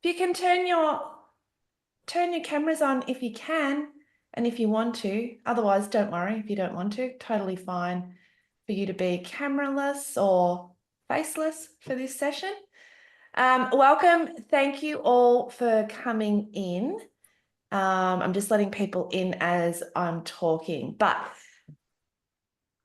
If you can turn your cameras on if you can and if you want to. Otherwise, don't worry if you don't want to. Totally fine for you to be cameraless or faceless for this session. Welcome. Thank you all for coming in. I'm just letting people in as I'm talking. But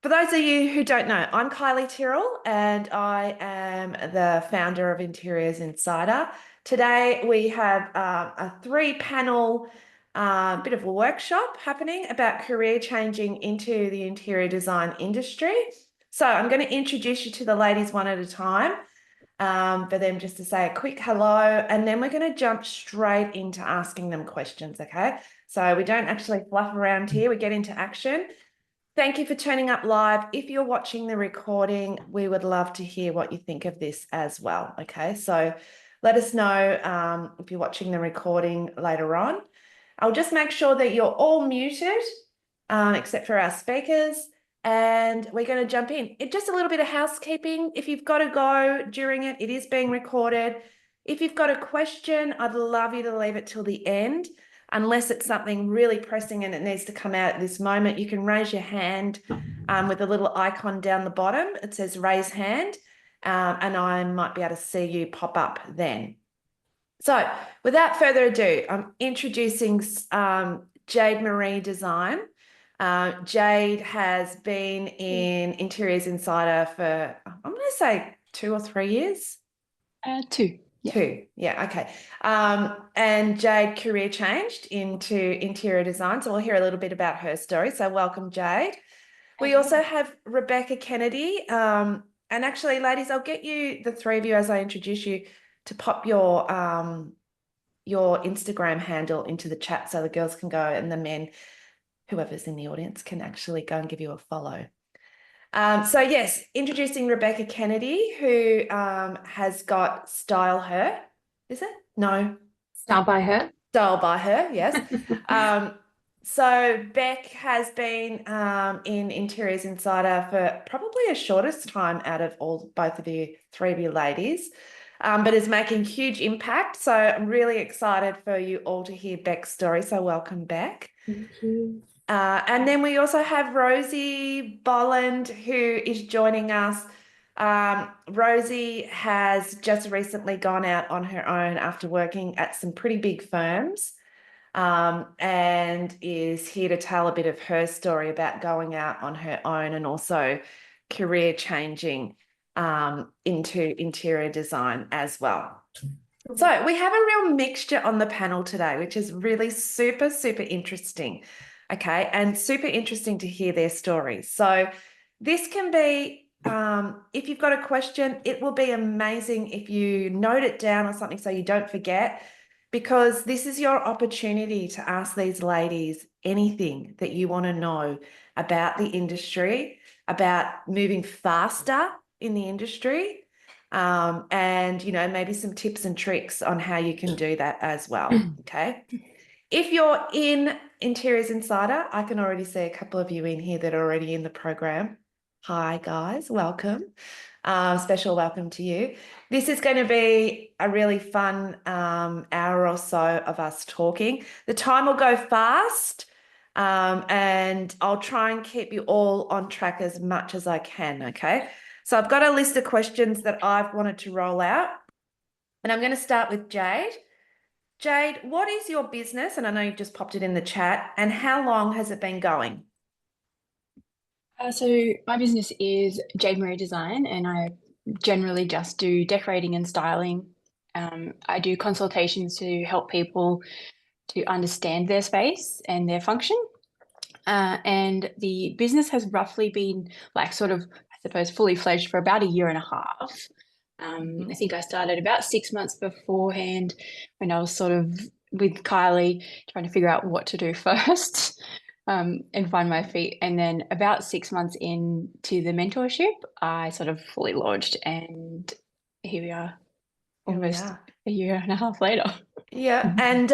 for those of you who don't know, I'm Kylie Tyrrell and I am the founder of Interiors Insider. Today we have a three-panel bit of a workshop happening about career changing into the interior design industry. So I'm going to introduce you to the ladies one at a time for them just to say a quick hello, and then we're going to jump straight into asking them questions, okay? So we don't actually fluff around here, we get into action. Thank you for turning up live. If you're watching the recording, we would love to hear what you think of this as well, okay? So let us know if you're watching the recording later on. I'll just make sure that you're all muted, except for our speakers, and we're going to jump in. Just a little bit of housekeeping. If you've got to go during it, it is being recorded. If you've got a question, I'd love you to leave it till the end. Unless it's something really pressing and it needs to come out at this moment, you can raise your hand with a little icon down the bottom. It says raise hand, and I might be able to see you pop up then. So without further ado, I'm introducing Jade Marie Design. Jade has been in Interiors Insider for, I'm going to say 2 or 3 years. 2. Yeah. 2, yeah, okay. And Jade career changed into interior design, so we'll hear a little bit about her story. So welcome, Jade. We also have Rebecca Kennedy. And actually, ladies, I'll get you, the three of you, as I introduce you, to pop your Instagram handle into the chat so the girls can go and the men, whoever's in the audience, can actually go and give you a follow. So yes, introducing Rebecca Kennedy, who has got Style Her. Is it? No. Style by Her. Style by Her, yes. So Beck has been in Interiors Insider for probably the shortest time out of both of you, three of you ladies, but is making huge impact. So I'm really excited for you all to hear Beck's story. So welcome, Beck. Thank you. And then we also have Rosie Bolland, who is joining us. Rosie has just recently gone out on her own after working at some pretty big firms, and is here to tell a bit of her story about going out on her own and also career changing into interior design as well. So we have a real mixture on the panel today, which is really super, super interesting. Okay, and super interesting to hear their stories. So this can be, if you've got a question, it will be amazing if you note it down or something so you don't forget, because this is your opportunity to ask these ladies anything that you want to know about the industry, about moving faster in the industry, and, you know, maybe some tips and tricks on how you can do that as well, okay? If you're in Interiors Insider, I can already see a couple of you in here that are already in the program. Hi, guys. Welcome. Special welcome to you. This is going to be a really fun hour or so of us talking. The time will go fast, and I'll try and keep you all on track as much as I can, okay? So I've got a list of questions that I've wanted to roll out, and I'm going to start with Jade. Jade, what is your business? And I know you've just popped it in the chat. And how long has it been going? So my business is Jade Marie Design, and I generally just do decorating and styling. I do consultations to help people to understand their space and their function. And the business has roughly been like sort of, I suppose, fully fledged for about 1.5 years. I think I started about 6 months beforehand when I was sort of with Kylie trying to figure out what to do first, and find my feet. And then about 6 months into the mentorship, I sort of fully launched, and here we are almost 1.5 years later. Yeah, and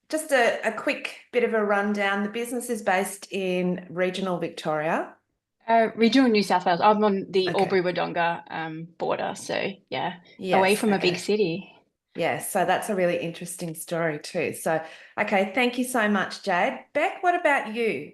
just a quick bit of a rundown. The business is based in regional Victoria. Regional New South Wales. I'm on the Albury-Wodonga border, so yeah, Yes, away from a big city. Yes, so that's a really interesting story too. So, okay, thank you so much, Jade. Beck, what about you?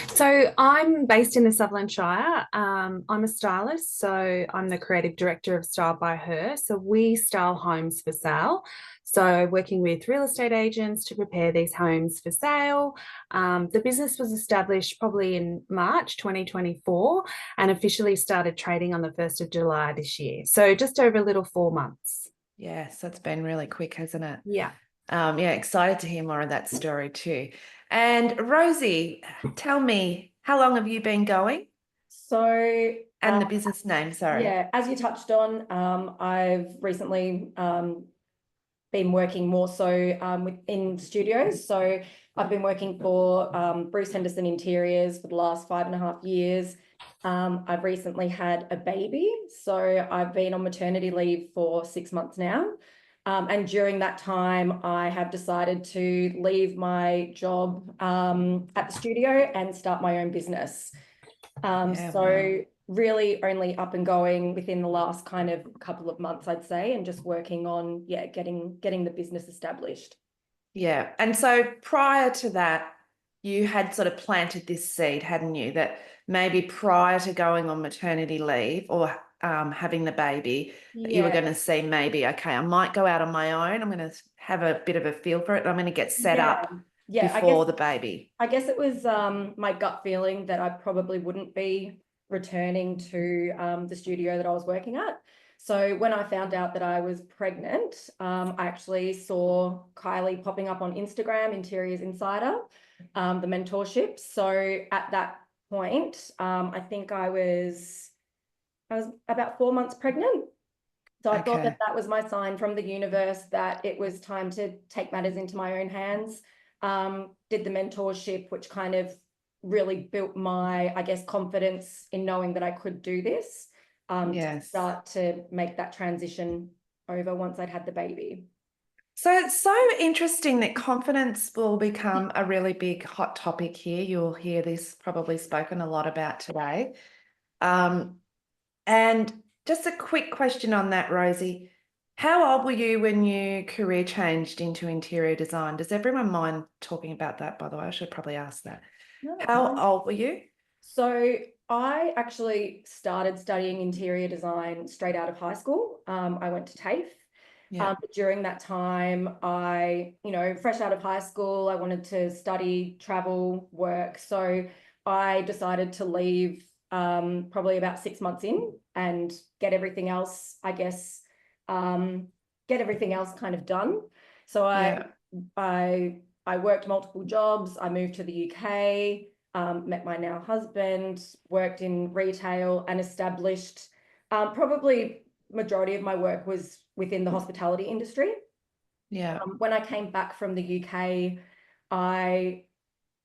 So I'm based in the Sutherland Shire. I'm a stylist, so I'm the creative director of Style by Her. So we style homes for sale. So working with real estate agents to prepare these homes for sale. The business was established probably in March 2024 and officially started trading on the 1st of July this year. So just over a little 4 months. Yes, that's been really quick, hasn't it? Yeah. Yeah, excited to hear more of that story too. And Rosie, tell me, how long have you been going? So, And the business name, sorry. yeah, as you touched on, I've recently been working more so in studios. So I've been working for Bruce Henderson Interiors for the last 5.5 years. I've recently had a baby, so I've been on maternity leave for 6 months now. And during that time, I have decided to leave my job at the studio and start my own business. Yeah, So wow. really only up and going within the last kind of couple of months, I'd say, and just working on, yeah, getting the business established. Yeah. And so prior to that, you had sort of planted this seed, hadn't you? That maybe prior to going on maternity leave or having the baby, that you were Yeah, going to see maybe, okay, I might go out on my own. I'm going to have a bit of a feel for it. And I'm going to get set yeah, up yeah. before the baby. I guess it was my gut feeling that I probably wouldn't be returning to the studio that I was working at. So when I found out that I was pregnant, I actually saw Kylie popping up on Instagram, Interiors Insider, the mentorship. So at that point, I think I was about 4 months pregnant. So I thought that Okay. that was my sign from the universe that it was time to take matters into my own hands. Did the mentorship, which kind of really built my, I guess, confidence in knowing that I could do this, to Yes. start to make that transition over once I'd had the baby. So it's so interesting that confidence will become a really big hot topic here. You'll hear this probably spoken a lot about today. And just a quick question on that, Rosie. How old were you when you career changed into interior design? Does everyone mind talking about that, by the way? I should probably ask that. No, that's How fine. old were you? So I actually started studying interior design straight out of high school. I went to TAFE. Yeah. But during that time, fresh out of high school, I wanted to study, travel, work. So I decided to leave probably about 6 months in and get everything else, I guess, get everything else kind of done. So Yeah. I worked multiple jobs. I moved to the UK, met my now husband, worked in retail and established probably majority of my work was within the hospitality industry. Yeah. When I came back from the UK, I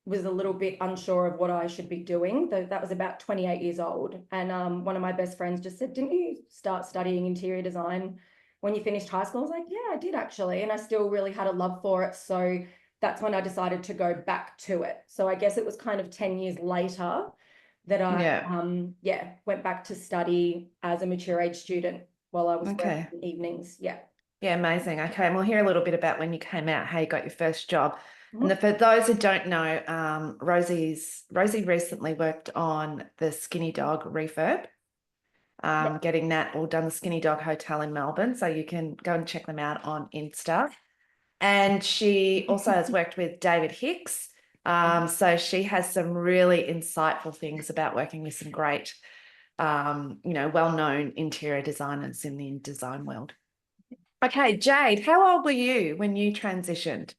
was a little bit unsure of what I should be doing. That was about 28 years old. And one of my best friends just said, "Didn't you start studying interior design when you finished high school?" I was like, "Yeah, I did actually." And I still really had a love for it. So that's when I decided to go back to it. So I guess it was kind of 10 years later that I Yeah. went back to study as a mature age student while I was working Okay. evenings. Yeah. Yeah, amazing. Okay, and we'll hear a little bit about when you came out, how you got your first job. Mhm. And for those who don't know, Rosie recently worked on the Skinny Dog refurb, Yeah. getting that all done, the Skinny Dog Hotel in Melbourne. So you can go and check them out on Insta. And she also has worked with David Hicks. So she has some really insightful things about working with some great, well-known interior designers in the design world. Okay, Jade, how old were you when you transitioned?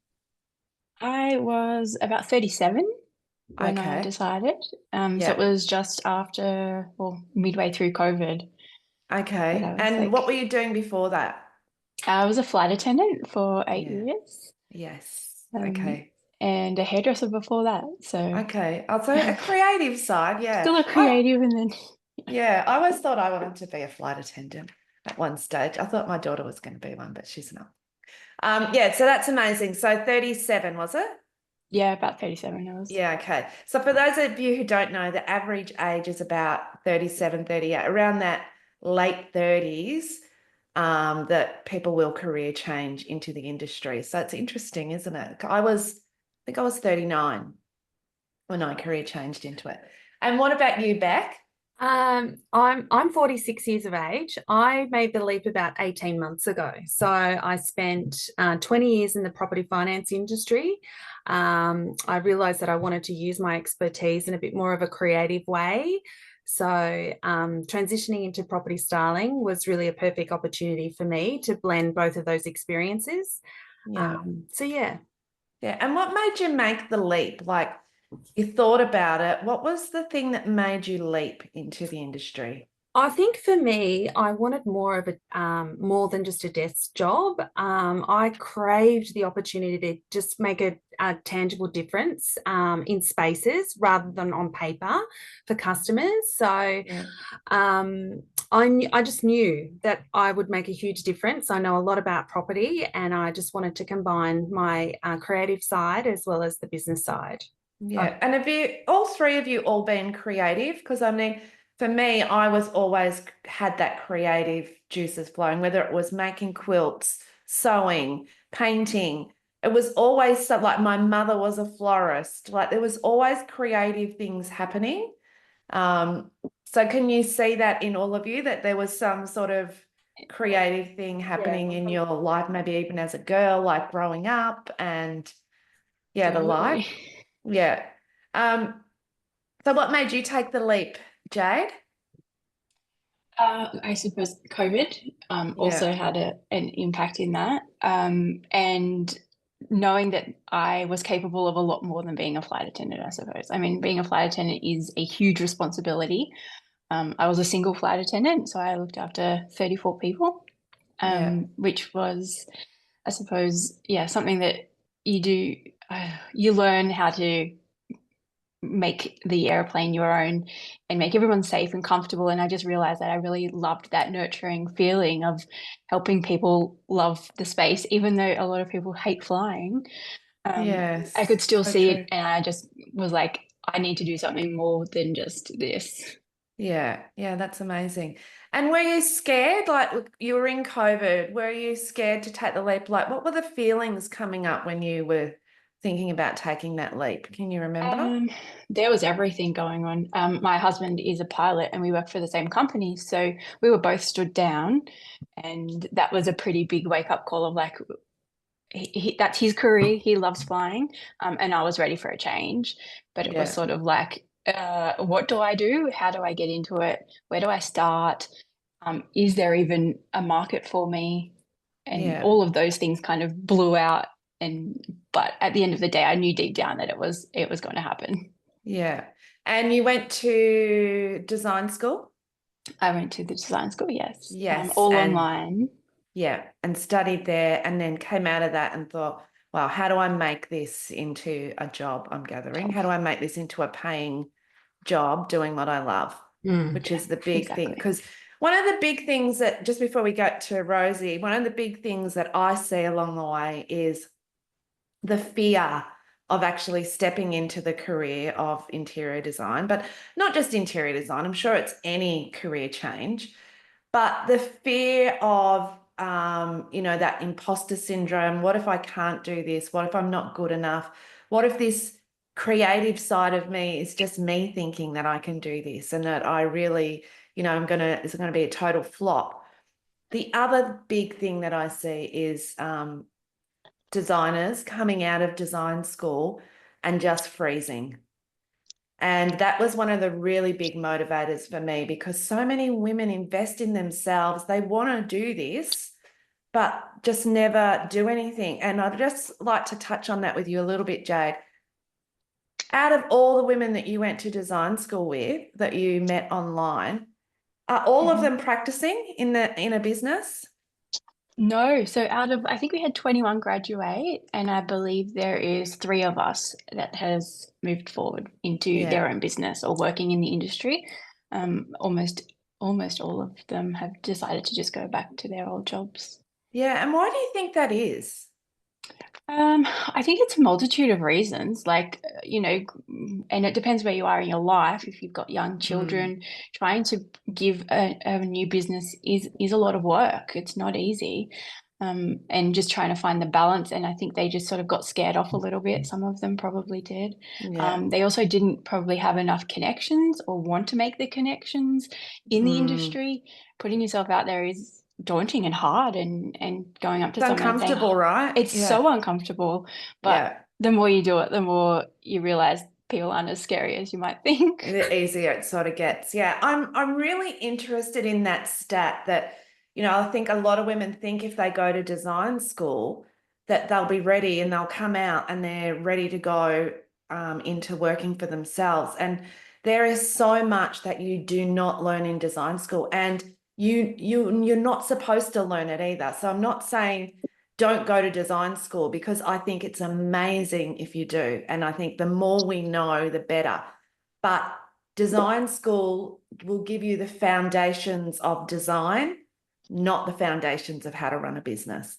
I was about 37 when I Okay. decided. So it Yeah. was just after, well, midway through COVID that Okay. I was And what were like, you doing before that? I was a flight attendant for 8 Yeah. years, Yes. um, Okay. and a hairdresser before that. So Okay. Also a creative side, yeah. still a creative, and then I always thought I wanted to be a flight attendant at one stage. I thought my daughter was going to be one, but she's not. Yeah, so that's amazing. So 37, was it? yeah, about 37 I was. Yeah, okay. So for those of you who don't know, the average age is about 37, 38, around that late 30s. that people will career change into the industry. So it's interesting, isn't it? I think I was 39 when I career changed into it. And what about you, Beck? I'm 46 years of age. I made the leap about 18 months ago. So I spent 20 years in the property finance industry. I realized that I wanted to use my expertise in a bit more of a creative way. So transitioning into property styling was really a perfect opportunity for me to blend both of those experiences. Yeah. So yeah. Yeah. And what made you make the leap? Like, you thought about it. What was the thing that made you leap into the industry? I think for me, I wanted more of a more than just a desk job. I craved the opportunity to just make a tangible difference in spaces rather than on paper for customers. So Yeah. I just knew that I would make a huge difference. I know a lot about property, and I just wanted to combine my creative side as well as the business side. Yeah. And have you, all three of you, all been creative? Because I mean, for me, I was always had that creative juices flowing, whether it was making quilts, sewing, painting. It was always so, like my mother was a florist. Like there was always creative things happening. So can you see that in all of you, that there was some sort of creative thing happening in your life, maybe even as a girl, like growing up and yeah, the like? Absolutely. Yeah. So what made you take the leap, Jade? I suppose COVID also had an impact in that. And knowing that I was capable of a lot more than being a flight attendant, I suppose. I mean, being a flight attendant is a huge responsibility. I was a single flight attendant, so I looked after 34 people, Yeah. which was, I suppose, yeah, something that you do, you learn how to make the airplane your own and make everyone safe and comfortable. And I just realized that I really loved that nurturing feeling of helping people love the space, even though a lot of people hate flying. Yes. I could still So see true. it, and I just was like, I need to do something more than just this. Yeah. Yeah, that's amazing. And were you scared? Like you were in COVID, were you scared to take the leap? Like what were the feelings coming up when you were thinking about taking that leap? Can you remember? There was everything going on. My husband is a pilot and we work for the same company. So we were both stood down, and that was a pretty big wake up call of like, that's his career. He loves flying. And I was ready for a change, but it was Yeah. sort of like, what do I do? How do I get into it? Where do I start? Is there even a market for me? And Yeah. all of those things kind of blew out. But at the end of the day, I knew deep down that it was going to happen. Yeah. And you went to design school? I went to the design school, yes. Yes. All And online. yeah, and studied there and then came out of that and thought, wow, how do I make this into a job, I'm gathering? How do I make this into a paying job doing what I love? Which is the big thing. Exactly. Because one of the big things that, just before we get to Rosie, one of the big things that I see along the way is the fear of actually stepping into the career of interior design, but not just interior design. I'm sure it's any career change, but the fear of, that imposter syndrome. What if I can't do this? What if I'm not good enough? What if this creative side of me is just me thinking that I can do this and that I really, it's going to be a total flop. The other big thing that I see is designers coming out of design school and just freezing. And that was one of the really big motivators for me, because so many women invest in themselves. They want to do this, but just never do anything. And I'd just like to touch on that with you a little bit, Jade. Out of all the women that you went to design school with, that you met online, are all of them practicing in a business? No, so I think we had 21 graduate, and I believe there is 3 of us that has moved forward into their own business or working in the industry. Almost all of them have decided to just go back to their old jobs. Yeah, and why do you think that is? I think it's a multitude of reasons, like, and it depends where you are in your life. If you've got young children, trying to give a new business is a lot of work. It's not easy. And just trying to find the balance. And I think they just sort of got scared off a little bit. Some of them probably did. Yeah. They also didn't probably have enough connections or want to make the connections in the industry. Putting yourself out there is daunting and hard, and going up to It's someone and saying, uncomfortable, right? it's so uncomfortable, but Yeah. the more you do it, the more you realize people aren't as scary as you might think. The easier it sort of gets. Yeah, I'm really interested in that stat that, I think a lot of women think if they go to design school that they'll be ready and they'll come out and they're ready to go into working for themselves. And there is so much that you do not learn in design school, and you're not supposed to learn it either. So I'm not saying don't go to design school, because I think it's amazing if you do. And I think the more we know, the better. But design school will give you the foundations of design, not the foundations of how to run a business.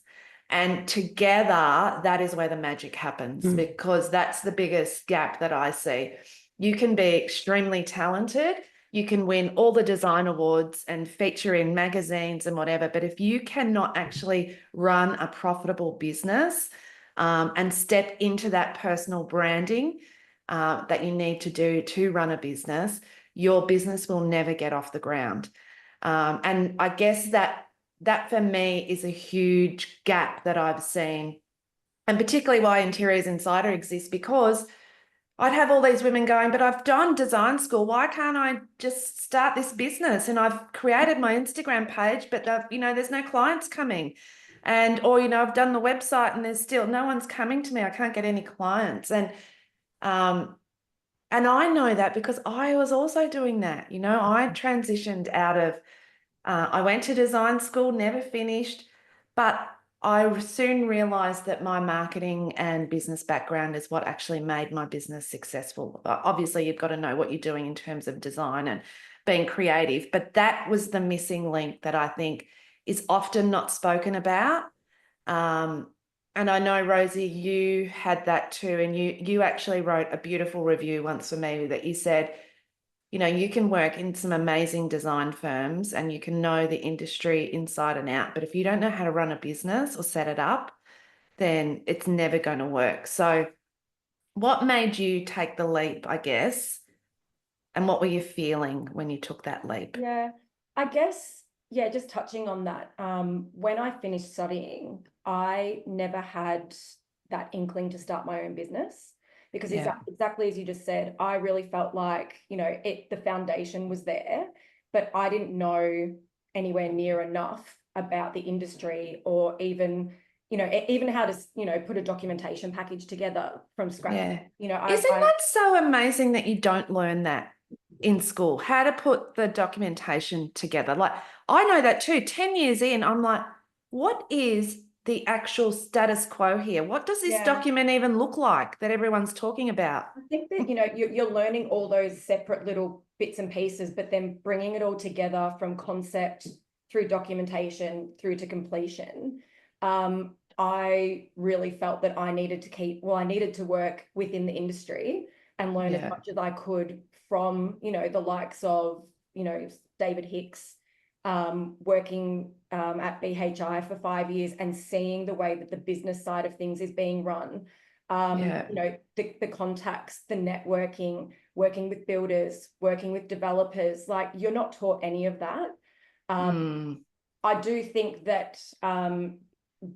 And together, that is where the magic happens, because that's the biggest gap that I see. You can be extremely talented. You can win all the design awards and feature in magazines and whatever. But if you cannot actually run a profitable business and step into that personal branding that you need to do to run a business, your business will never get off the ground. And I guess that for me is a huge gap that I've seen, and particularly why Interiors Insider exists, because I'd have all these women going, but I've done design school. Why can't I just start this business? And I've created my Instagram page, but there's no clients coming. Or I've done the website and there's still no one's coming to me. I can't get any clients. And I know that because I was also doing that. I transitioned out of, I went to design school, never finished, but I soon realized that my marketing and business background is what actually made my business successful. Obviously, you've got to know what you're doing in terms of design and being creative, but that was the missing link that I think is often not spoken about. And I know, Rosie, you had that too, and you actually wrote a beautiful review once for me that you said, you can work in some amazing design firms and you can know the industry inside and out, but if you don't know how to run a business or set it up, then it's never going to work. So what made you take the leap, I guess, and what were you feeling when you took that leap? Yeah, I guess, just touching on that. When I finished studying, I never had that inkling to start my own business, because exactly as you just said, I really felt like, the foundation was there, but I didn't know anywhere near enough about the industry, or even how to, put a documentation package together from scratch. Yeah. Isn't that so amazing that you don't learn that in school, how to put the documentation together? Like, I know that too. 10 years in, I'm like, what is the actual status quo here? What does this document even look like that everyone's talking about? I think that, you're learning all those separate little bits and pieces, but then bringing it all together from concept through documentation through to completion. I really felt that I needed to work within the industry and learn as much as I could from, the likes of, David Hicks, working at BHI for 5 years and seeing the way that the business side of things is being run. The contacts, the networking, working with builders, working with developers, like, you're not taught any of that. I do think that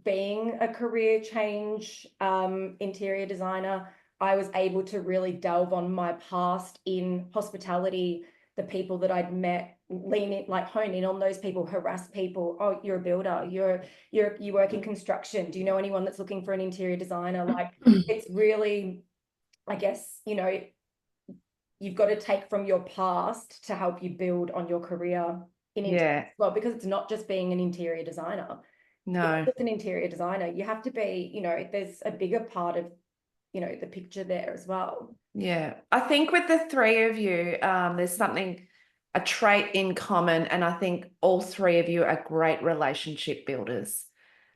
being a career change interior designer, I was able to really delve on my past in hospitality, the people that I'd met, hone in on those people, harass people. Oh, you're a builder, you work in construction. Do you know anyone that's looking for an interior designer? Like, it's really, I guess, you've got to take from your past to help you build on your career in interior as well, because it's not just being an interior designer. No. It's an interior designer. You have to be, there's a bigger part of, the picture there as well. Yeah. I think with the three of you, there's a trait in common, and I think all three of you are great relationship builders.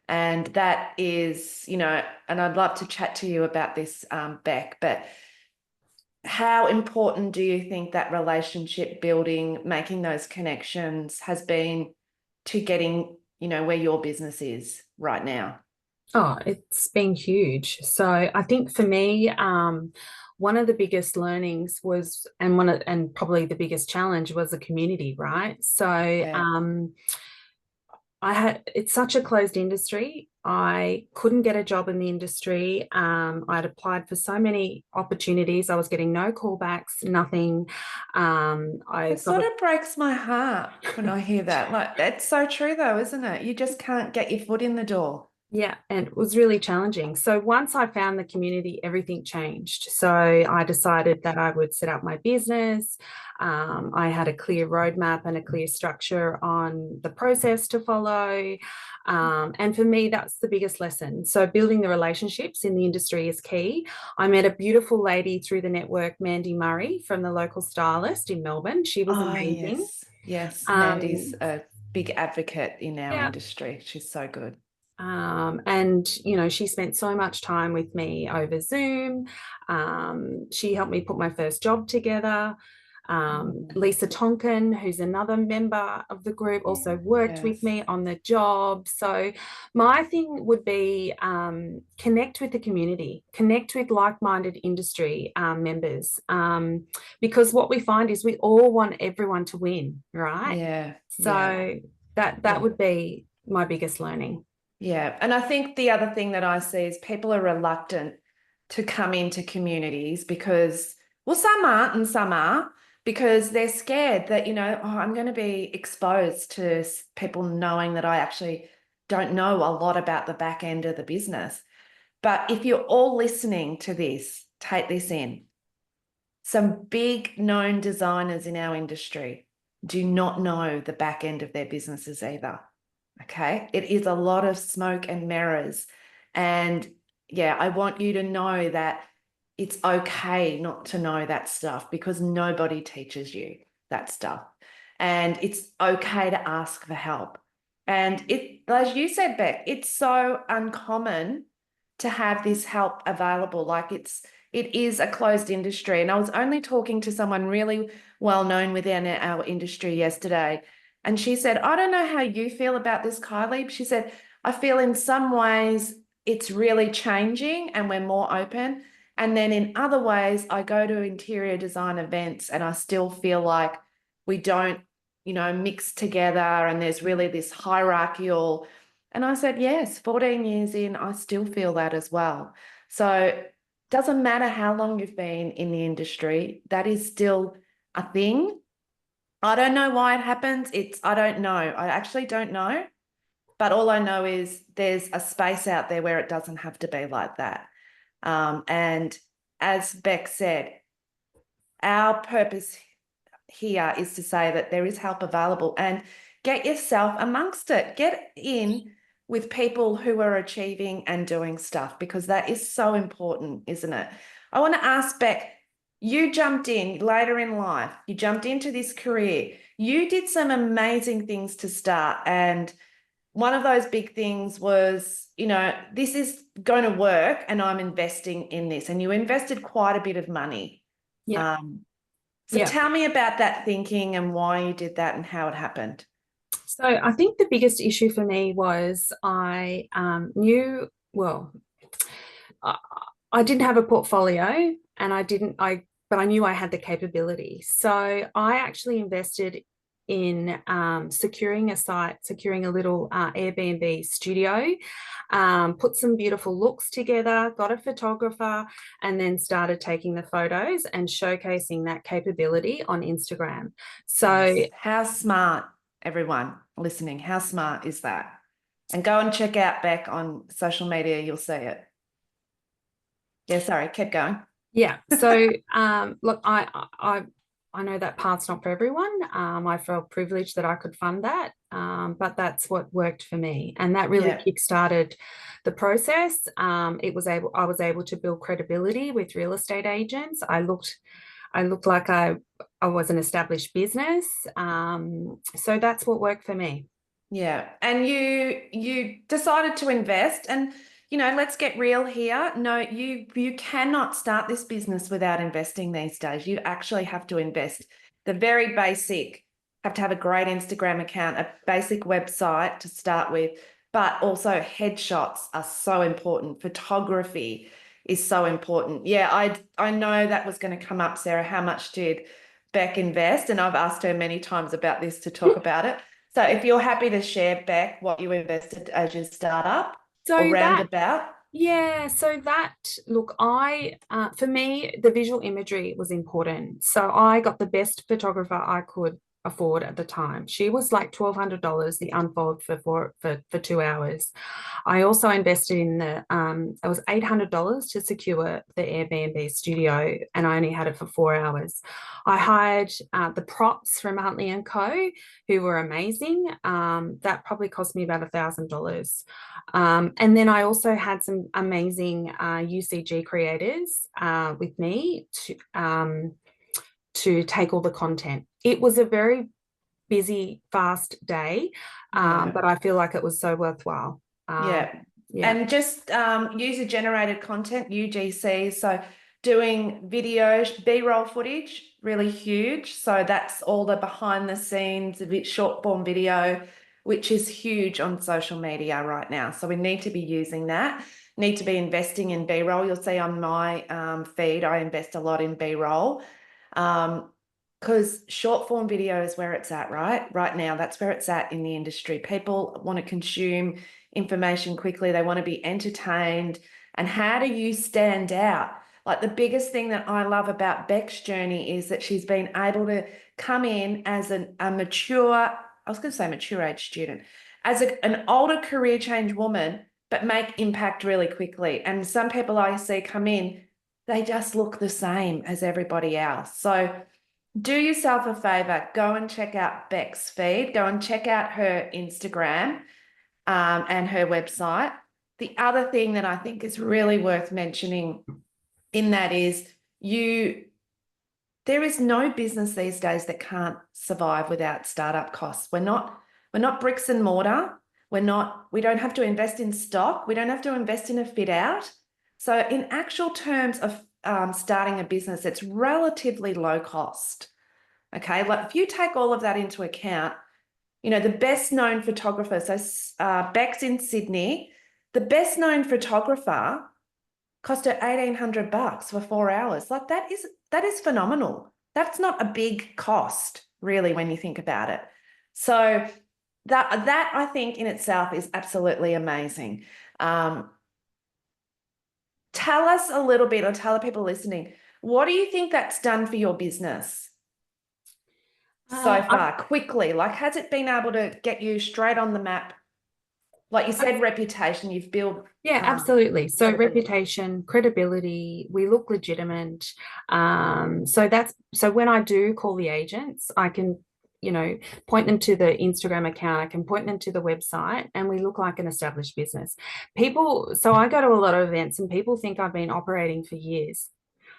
And that is, you know, and I'd love to chat to you about this, Beck, but how important do you think that relationship building, making those connections has been to getting, you know, where your business is right now? Oh, it's been huge. So I think for me, one of the biggest learnings was, and probably the biggest challenge was the community, right? So Yeah. it's such a closed industry. I couldn't get a job in the industry. I'd applied for so many opportunities. I was getting no callbacks, nothing. It sort of breaks my heart when I hear that. Like, that's so true though, isn't it? You just can't get your foot in the door. Yeah, and it was really challenging. So once I found the community, everything changed. So I decided that I would set up my business. I had a clear roadmap and a clear structure on the process to follow. And for me, that's the biggest lesson. So building the relationships in the industry is key. I met a beautiful lady through the network, Mandy Murray, from the local stylist in Melbourne. She was Oh, amazing. yes. Yes. Mandy's a big advocate in our Yeah. industry. She's so good. And you know, she spent so much time with me over Zoom. She helped me put my first job together. Lisa Tonkin, who's another member of the group, also worked with Yes. me on the job. So my thing would be connect with the community, connect with like-minded industry members, because what we find is we all want everyone to win, right? Yeah. So that Yeah. would be my biggest learning. Yeah. And I think the other thing that I see is people are reluctant to come into communities because, well, some aren't and some are, because they're scared that, you know, oh, I'm going to be exposed to people knowing that I actually don't know a lot about the back end of the business. But if you're all listening to this, take this in. Some big known designers in our industry do not know the back end of their businesses either. Okay. It is a lot of smoke and mirrors. And yeah, I want you to know that it's okay not to know that stuff because nobody teaches you that stuff. And it's okay to ask for help. And it, as you said, Beck, it's so uncommon to have this help available. Like it is a closed industry. And I was only talking to someone really well known within our industry yesterday. And she said, I don't know how you feel about this, Kylie. She said, I feel in some ways it's really changing and we're more open. And then in other ways, I go to interior design events and I still feel like we don't, you know, mix together and there's really this hierarchical. And I said, yes, 14 years in, I still feel that as well. So doesn't matter how long you've been in the industry, that is still a thing. I don't know why it happens. I don't know. I actually don't know. But all I know is there's a space out there where it doesn't have to be like that. And as Beck said, our purpose here is to say that there is help available and get yourself amongst it. Get in with people who are achieving and doing stuff because that is so important, isn't it? I want to ask Beck, you jumped in later in life, you jumped into this career, you did some amazing things to start. And one of those big things was, you know, this is going to work and I'm investing in this. And you invested quite a bit of money. Yeah. So tell me about that thinking and why you did that and how it happened. So I think the biggest issue for me was I knew, well, I didn't have a portfolio and but I knew I had the capability. So I actually invested in securing a site, securing a little Airbnb studio, put some beautiful looks together, got a photographer, and then started taking the photos and showcasing that capability on Instagram. So yes. How smart, everyone listening, how smart is that? And go and check out Beck on social media, you'll see it. Yeah, sorry, keep going. Yeah. So look, I know that path's not for everyone. I felt privileged that I could fund that, but that's what worked for me, and that really kickstarted the process. I was able to build credibility with real estate agents. I looked like I was an established business. So that's what worked for me. Yeah. And you decided to invest, and let's get real here. No, you cannot start this business without investing these days. You actually have to invest. The very basic, have to have a great Instagram account, a basic website to start with, but also headshots are so important. Photography is so important. Yeah, I know that was going to come up, Sarah. How much did Beck invest? And I've asked her many times about this to talk about it. So if you're happy to share, Beck, what you invested as your startup or So that roundabout. Yeah, so that look, for me, the visual imagery was important. So I got the best photographer I could afford at the time. She was like $1,200 the unfold for 2 hours. I also invested in it was $800 to secure the Airbnb studio, and I only had it for 4 hours. I hired the props from Huntley and Co, who were amazing. That probably cost me about $1,000. And then I also had some amazing UCG creators with me to take all the content. It was a very busy, fast day, Yeah. but I feel like it was so worthwhile. Yeah. Yeah. And just user-generated content, UGC. So doing videos, B-roll footage, really huge. So that's all the behind the scenes, a bit short form video, which is huge on social media right now. So we need to be using that, need to be investing in B-roll. You'll see on my feed, I invest a lot in B-roll. Because short form video is where it's at, right now. That's where it's at in the industry. People want to consume information quickly. They want to be entertained. And how do you stand out? Like, the biggest thing that I love about Beck's journey is that she's been able to come in as a mature, I was going to say mature age student, as an older career change woman, but make impact really quickly. And some people I see come in, they just look the same as everybody else. So do yourself a favor, go and check out Beck's feed, go and check out her Instagram and her website. The other thing that I think is really worth mentioning in that is there is no business these days that can't survive without startup costs. We're not bricks and mortar. We don't have to invest in stock. We don't have to invest in a fit out. So in actual terms of starting a business, it's relatively low cost. Okay, like if you take all of that into account, the best known photographer, so Beck's in Sydney, the best known photographer cost her $1,800 for 4 hours. Like, that is phenomenal. That's not a big cost, really, when you think about it. So that I think in itself is absolutely amazing. Tell us a little bit, or tell the people listening, what do you think that's done for your business so far, quickly? Like, has it been able to get you straight on the map? Like you said, reputation, you've built. Yeah, absolutely. So reputation, credibility, we look legitimate. So when I do call the agents, I can, point them to the Instagram account, I can point them to the website, and we look like an established business. So I go to a lot of events and people think I've been operating for years.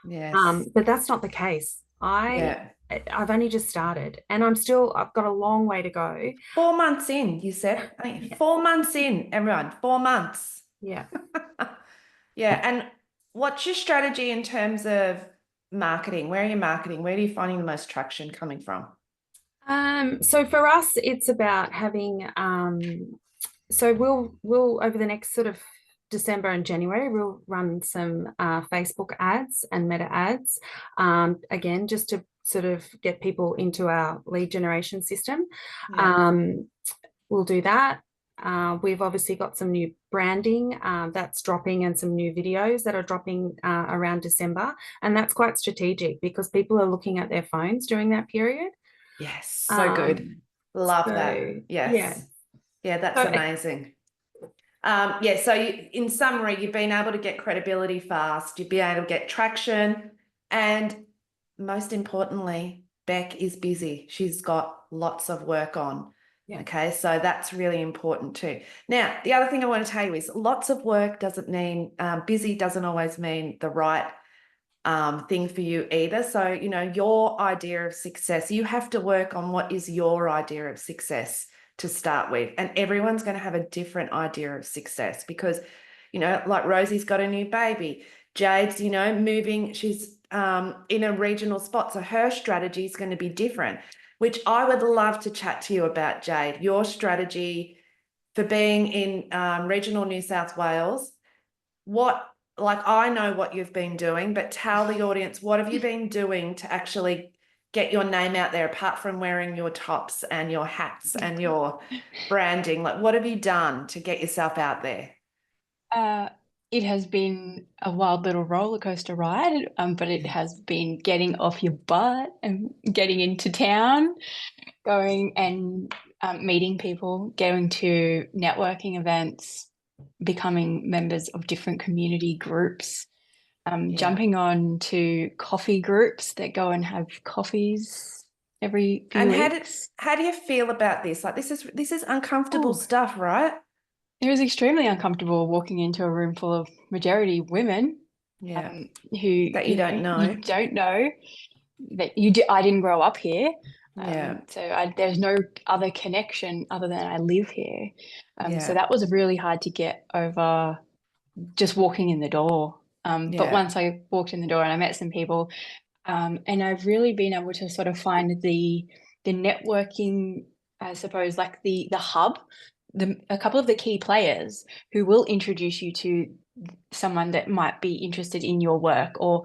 Yes. But that's not the case. I've only just started, and I've got a long way to go. 4 months in, you said. 4 months in, everyone, 4 months. Yeah. Yeah. And what's your strategy in terms of marketing? Where are you marketing? Where are you finding the most traction coming from? So for us, it's about having, so we'll over the next sort of December and January, we'll run some Facebook ads and Meta ads, again, just to sort of get people into our lead generation system. Yeah. We'll do that. We've obviously got some new branding that's dropping, and some new videos that are dropping around December. And that's quite strategic because people are looking at their phones during that period. Yes, so good. Love that. Yes. Yeah, that's amazing. So in summary, you've been able to get credibility fast, you've been able to get traction, and most importantly, Beck is busy. She's got lots of work on. Yeah. Okay, so that's really important too. Now, the other thing I want to tell you is lots of work doesn't mean busy doesn't always mean the right thing for you either. So, your idea of success, you have to work on what is your idea of success. to start with, and everyone's going to have a different idea of success because, you know, like Rosie's got a new baby, Jade's, you know, moving, she's in a regional spot, so her strategy is going to be different, which I would love to chat to you about, Jade, your strategy for being in regional New South Wales. What, like, I know what you've been doing, but tell the audience, what have you been doing to actually get your name out there apart from wearing your tops and your hats and your branding? Like, what have you done to get yourself out there? It has been a wild little roller coaster ride, but it has been getting off your butt and getting into town, going and meeting people, going to networking events, becoming members of different community groups, jumping on to coffee groups that go and have coffees every few And weeks. how do you feel about this? Like, this is uncomfortable Oh. stuff, right? It was extremely uncomfortable walking into a room full of majority women, Yeah. who That you don't know. You don't know that you do. I didn't grow up here, Yeah. so there's no other connection other than I live here. Yeah. So that was really hard to get over, just walking in the door. But Yeah. once I walked in the door and I met some people, and I've really been able to sort of find the networking, I suppose, like the hub, a couple of the key players who will introduce you to someone that might be interested in your work, or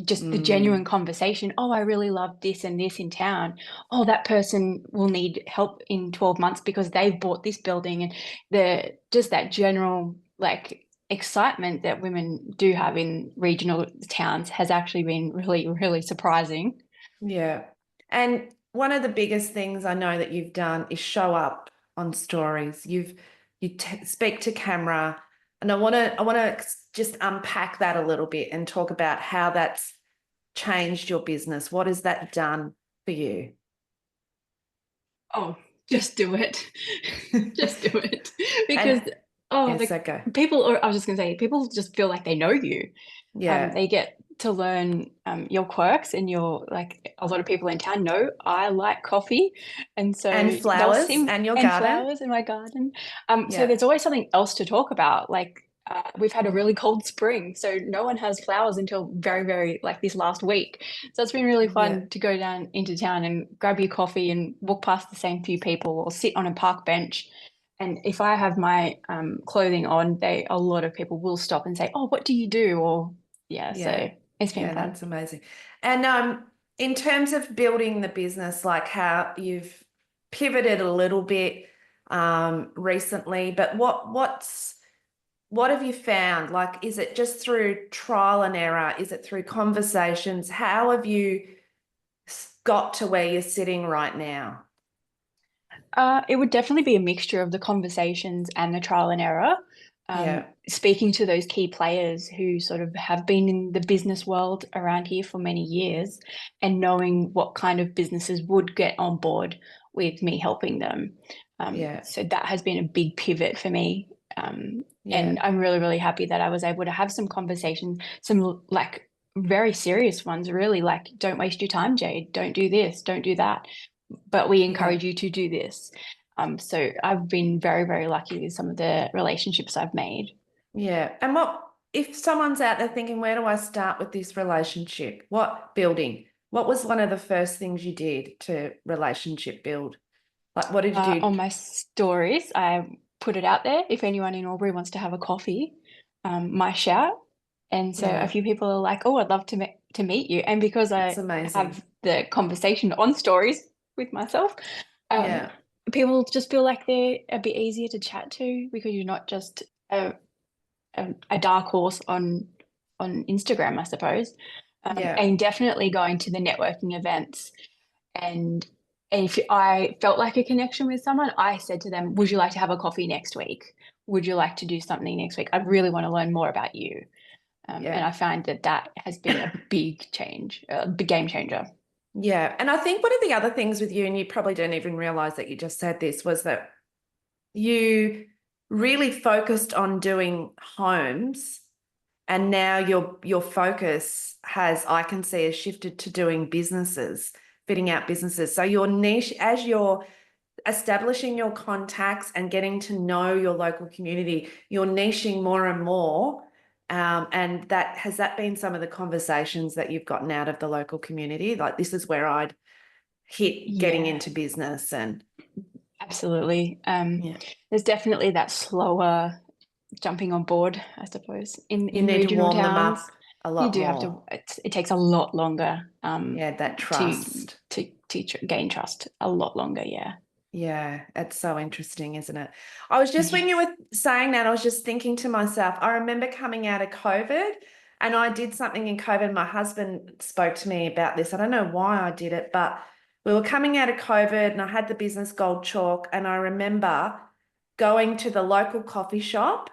just the genuine conversation. Oh, I really love this and this in town. Oh, that person will need help in 12 months because they've bought this building. And just that general, like, excitement that women do have in regional towns has actually been really, really surprising. Yeah. And one of the biggest things I know that you've done is show up on stories. You speak to camera, and I want to just unpack that a little bit and talk about how that's changed your business. What has that done for you? Oh, just do it. Just do it. Because Yes, okay. people, or I was just gonna say, people just feel like they know you. Yeah. They get to learn your quirks, and like a lot of people in town know I like coffee, and so And they'll flowers see and your and garden. flowers in my garden. So Yeah. there's always something else to talk about. Like, we've had a really cold spring, so no one has flowers until very, very, like, this last week. So it's been really fun to go down into town and grab your coffee and walk past the same few people, or sit on a park bench. And if I have my clothing on, a lot of people will stop and say, "Oh, what do you do?" Or so it's been fun. That's amazing. And in terms of building the business, like how you've pivoted a little bit recently, but what have you found? Like, is it just through trial and error? Is it through conversations? How have you got to where you're sitting right now? It would definitely be a mixture of the conversations and the trial and error. Speaking to those key players who sort of have been in the business world around here for many years, and knowing what kind of businesses would get on board with me helping them. So that has been a big pivot for me. And I'm really, really happy that I was able to have some conversations, some, like, very serious ones, really, like, don't waste your time, Jade. Don't do this, don't do that. But we encourage you to do this. So I've been very, very lucky with some of the relationships I've made. Yeah. And if someone's out there thinking, where do I start with this relationship? What was one of the first things you did to relationship build? Like, what did you do? On my stories, I put it out there. If anyone in Albury wants to have a coffee, my shout. And so a few people are like, "Oh, I'd love to meet you." And because I have the conversation on stories with myself, people just feel like they're a bit easier to chat to, because you're not just a dark horse on Instagram, I suppose. And definitely going to the networking events. And if I felt like a connection with someone, I said to them, "Would you like to have a coffee next week? Would you like to do something next week? I really want to learn more about you." And I find that has been a big change, a big game changer. Yeah. And I think one of the other things with you, and you probably don't even realize that you just said this, was that you really focused on doing homes, and now your focus I can see, has shifted to doing businesses, fitting out businesses. So your niche, as you're establishing your contacts and getting to know your local community, you're niching more and more. And has that been some of the conversations that you've gotten out of the local community? Like, this is where I'd hit getting Yeah. into business and Absolutely. yeah. There's definitely that slower jumping on board, I suppose, You in need to regional warm them towns. up a You lot do have to. more. It takes a lot longer. Yeah, that To trust. gain trust a lot longer. Yeah. Yeah, it's so interesting, isn't it? I was just, when you Yes. were saying that, I was just thinking to myself, I remember coming out of COVID and I did something in COVID. My husband spoke to me about this. I don't know why I did it, but we were coming out of COVID and I had the business Gold Chalk. And I remember going to the local coffee shop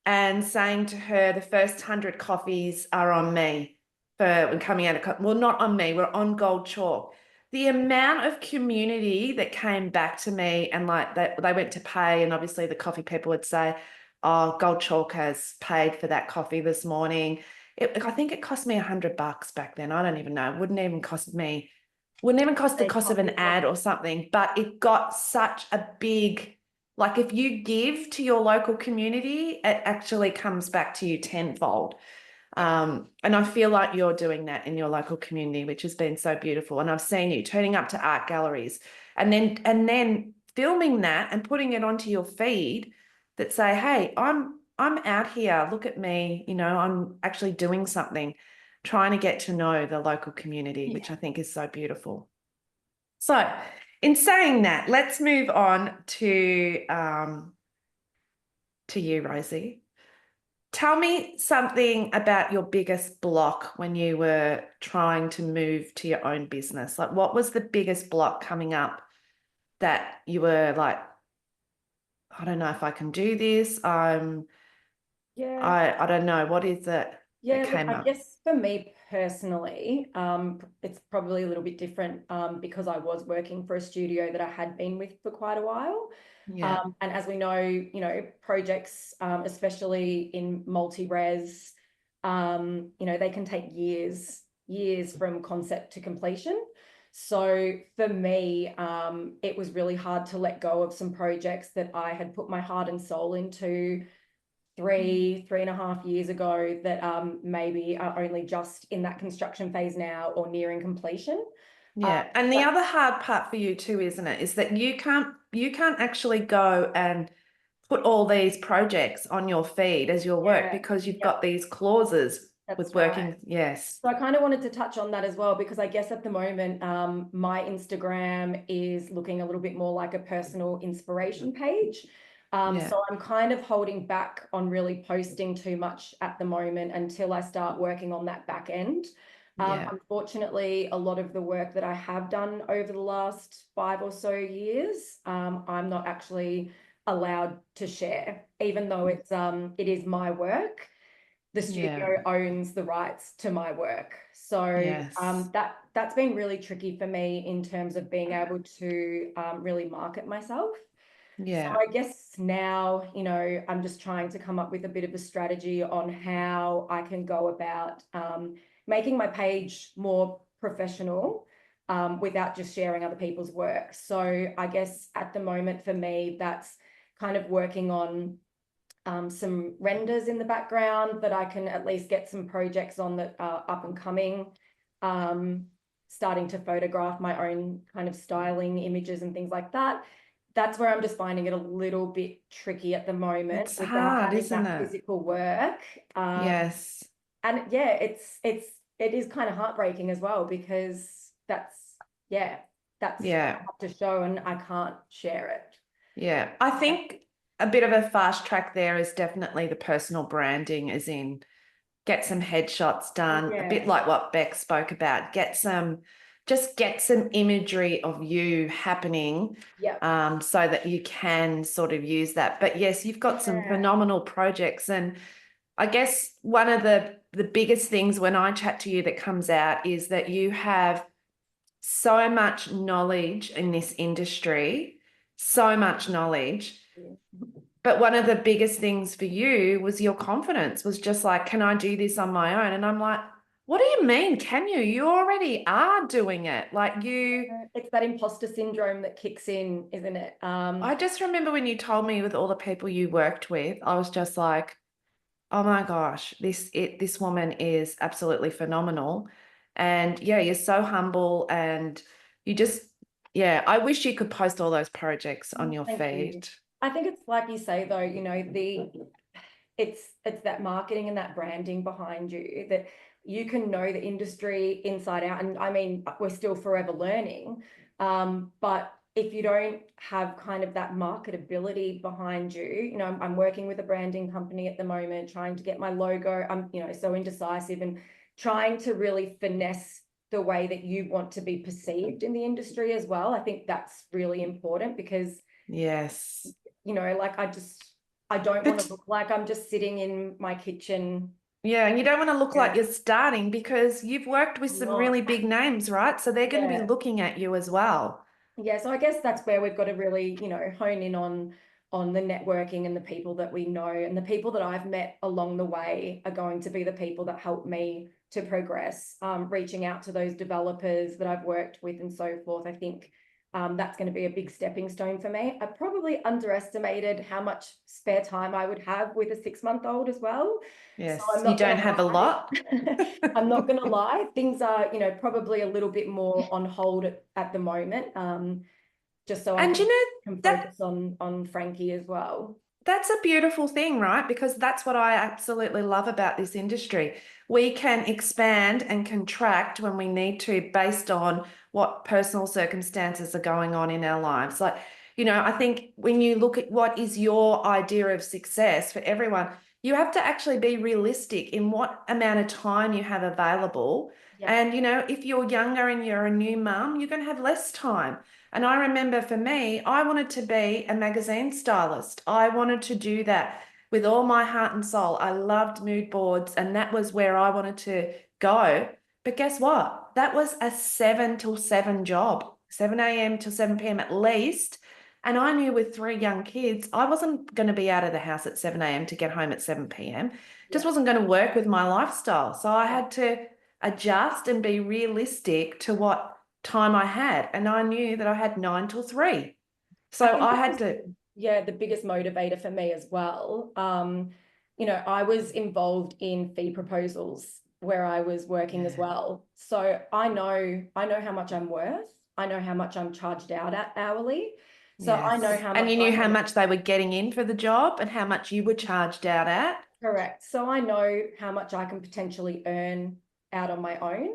and saying to her, the first 100 coffees are on me for coming out of, well, not on me, we're on Gold Chalk. The amount of community that came back to me and like that they went to pay, and obviously the coffee people would say, oh, Gold Chalk has paid for that coffee this morning. I think it cost me $100 back then. I don't even know. It wouldn't even cost the cost of an ad or something, but it got such a big, like, if you give to your local community, it actually comes back to you tenfold. And I feel like you're doing that in your local community, which has been so beautiful. And I've seen you turning up to art galleries and then filming that and putting it onto your feed that say, hey, I'm out here, look at me, I'm actually doing something, trying to get to know the local community, which I think is so beautiful. So in saying that, let's move on to you, Rosie. Tell me something about your biggest block when you were trying to move to your own business. Like, what was the biggest block coming up that you were like, I don't know if I can do this. Yeah. I don't know. What is it that Yeah, look, came I up? guess for me personally, it's probably a little bit different because I was working for a studio that I had been with for quite a while. Yeah. And as we know, projects, especially in multi-res, they can take years from concept to completion. So for me, it was really hard to let go of some projects that I had put my heart and soul into 3.5 years ago that maybe are only just in that construction phase now or nearing completion. Yeah. And the other hard part for you too, isn't it, is that you can't actually go and put all these projects on your feed as your work because you've got these clauses with working. Right. Yes. So I kind of wanted to touch on that as well, because I guess at the moment, my Instagram is looking a little bit more like a personal inspiration page. So I'm kind of holding back on really posting too much at the moment until I start working on that back end. Unfortunately, a lot of the work that I have done over the last 5 or so years, I'm not actually allowed to share, even though it is my work. The studio owns the rights to my work. So that's been really tricky for me in terms of being able to really market myself. So I guess now, I'm just trying to come up with a bit of a strategy on how I can go about making my page more professional without just sharing other people's work. So I guess at the moment for me, that's kind of working on some renders in the background that I can at least get some projects on that are up and coming, starting to photograph my own kind of styling images and things like that. That's where I'm just finding it a little bit tricky at the moment. It's hard, isn't it? Physical work. Yes. And yeah, it is kind of heartbreaking as well, because that's what I have to show and I can't share it. Yeah. I think a bit of a fast track there is definitely the personal branding, as in get some headshots done, a bit like what Beck spoke about, get some imagery of you happening, so that you can sort of use that. But yes, you've got some phenomenal projects. And I guess one of the biggest things when I chat to you that comes out is that you have so much knowledge in this industry, so much knowledge. But one of the biggest things for you was your confidence, was just like, can I do this on my own? And I'm like, What do you mean, can you? You already are doing it. Like It's that imposter syndrome that kicks in, isn't it? I just remember when you told me with all the people you worked with, I was just like, oh my gosh, this woman is absolutely phenomenal. And yeah, you're so humble and you just, yeah, I wish you could post all those projects on your Thank you. feed. I think it's like you say though, you know, it's that marketing and that branding behind you that you can know the industry inside out. And I mean, we're still forever learning. But if you don't have kind of that marketability behind you, you know, I'm working with a branding company at the moment, trying to get my logo. I'm, you know, so indecisive and trying to really finesse the way that you want to be perceived in the industry as well. I think that's really important because, Yes. you know, like I don't want to look like I'm just sitting in my kitchen. Yeah, and you don't want to look like Yeah. you're starting because you've worked with some Not. really big names, right? So they're going to be Yeah. looking at you as well. Yeah, so I guess that's where we've got to really, you know, hone in on the networking and the people that we know, and the people that I've met along the way are going to be the people that help me to progress. Reaching out to those developers that I've worked with and so forth. I think that's going to be a big stepping stone for me. I probably underestimated how much spare time I would have with a 6-month-old as well. Yes, So I'm you not don't gonna have a lie. lot. I'm not going to lie. Things are, you know, probably a little bit more on hold at the moment. Just so I And you know, can that focus on Frankie as well. that's a beautiful thing, right? Because that's what I absolutely love about this industry. We can expand and contract when we need to based on what personal circumstances are going on in our lives. Like, you know, I think when you look at what is your idea of success for everyone, you have to actually be realistic in what amount of time you have available. Yeah. And, you know, if you're younger and you're a new mum, you're going to have less time. And I remember for me, I wanted to be a magazine stylist. I wanted to do that with all my heart and soul. I loved mood boards, and that was where I wanted to go. But guess what? That was a 7 till 7 job, 7 a.m. till 7 p.m. at least. And I knew with 3 young kids, I wasn't going to be out of the house at 7 a.m. to get home at 7 p.m. Just wasn't going to work with my lifestyle. So I had to adjust and be realistic to what time I had, and I knew that I had 9 till 3. So I had to. Yeah, the biggest motivator for me as well. You know, I was involved in fee proposals where I was working as well. So I know how much I'm worth. I know how much I'm charged out at hourly. So I know how much. And you knew how much they were getting in for the job and how much you were charged out at. Correct. So I know how much I can potentially earn out on my own,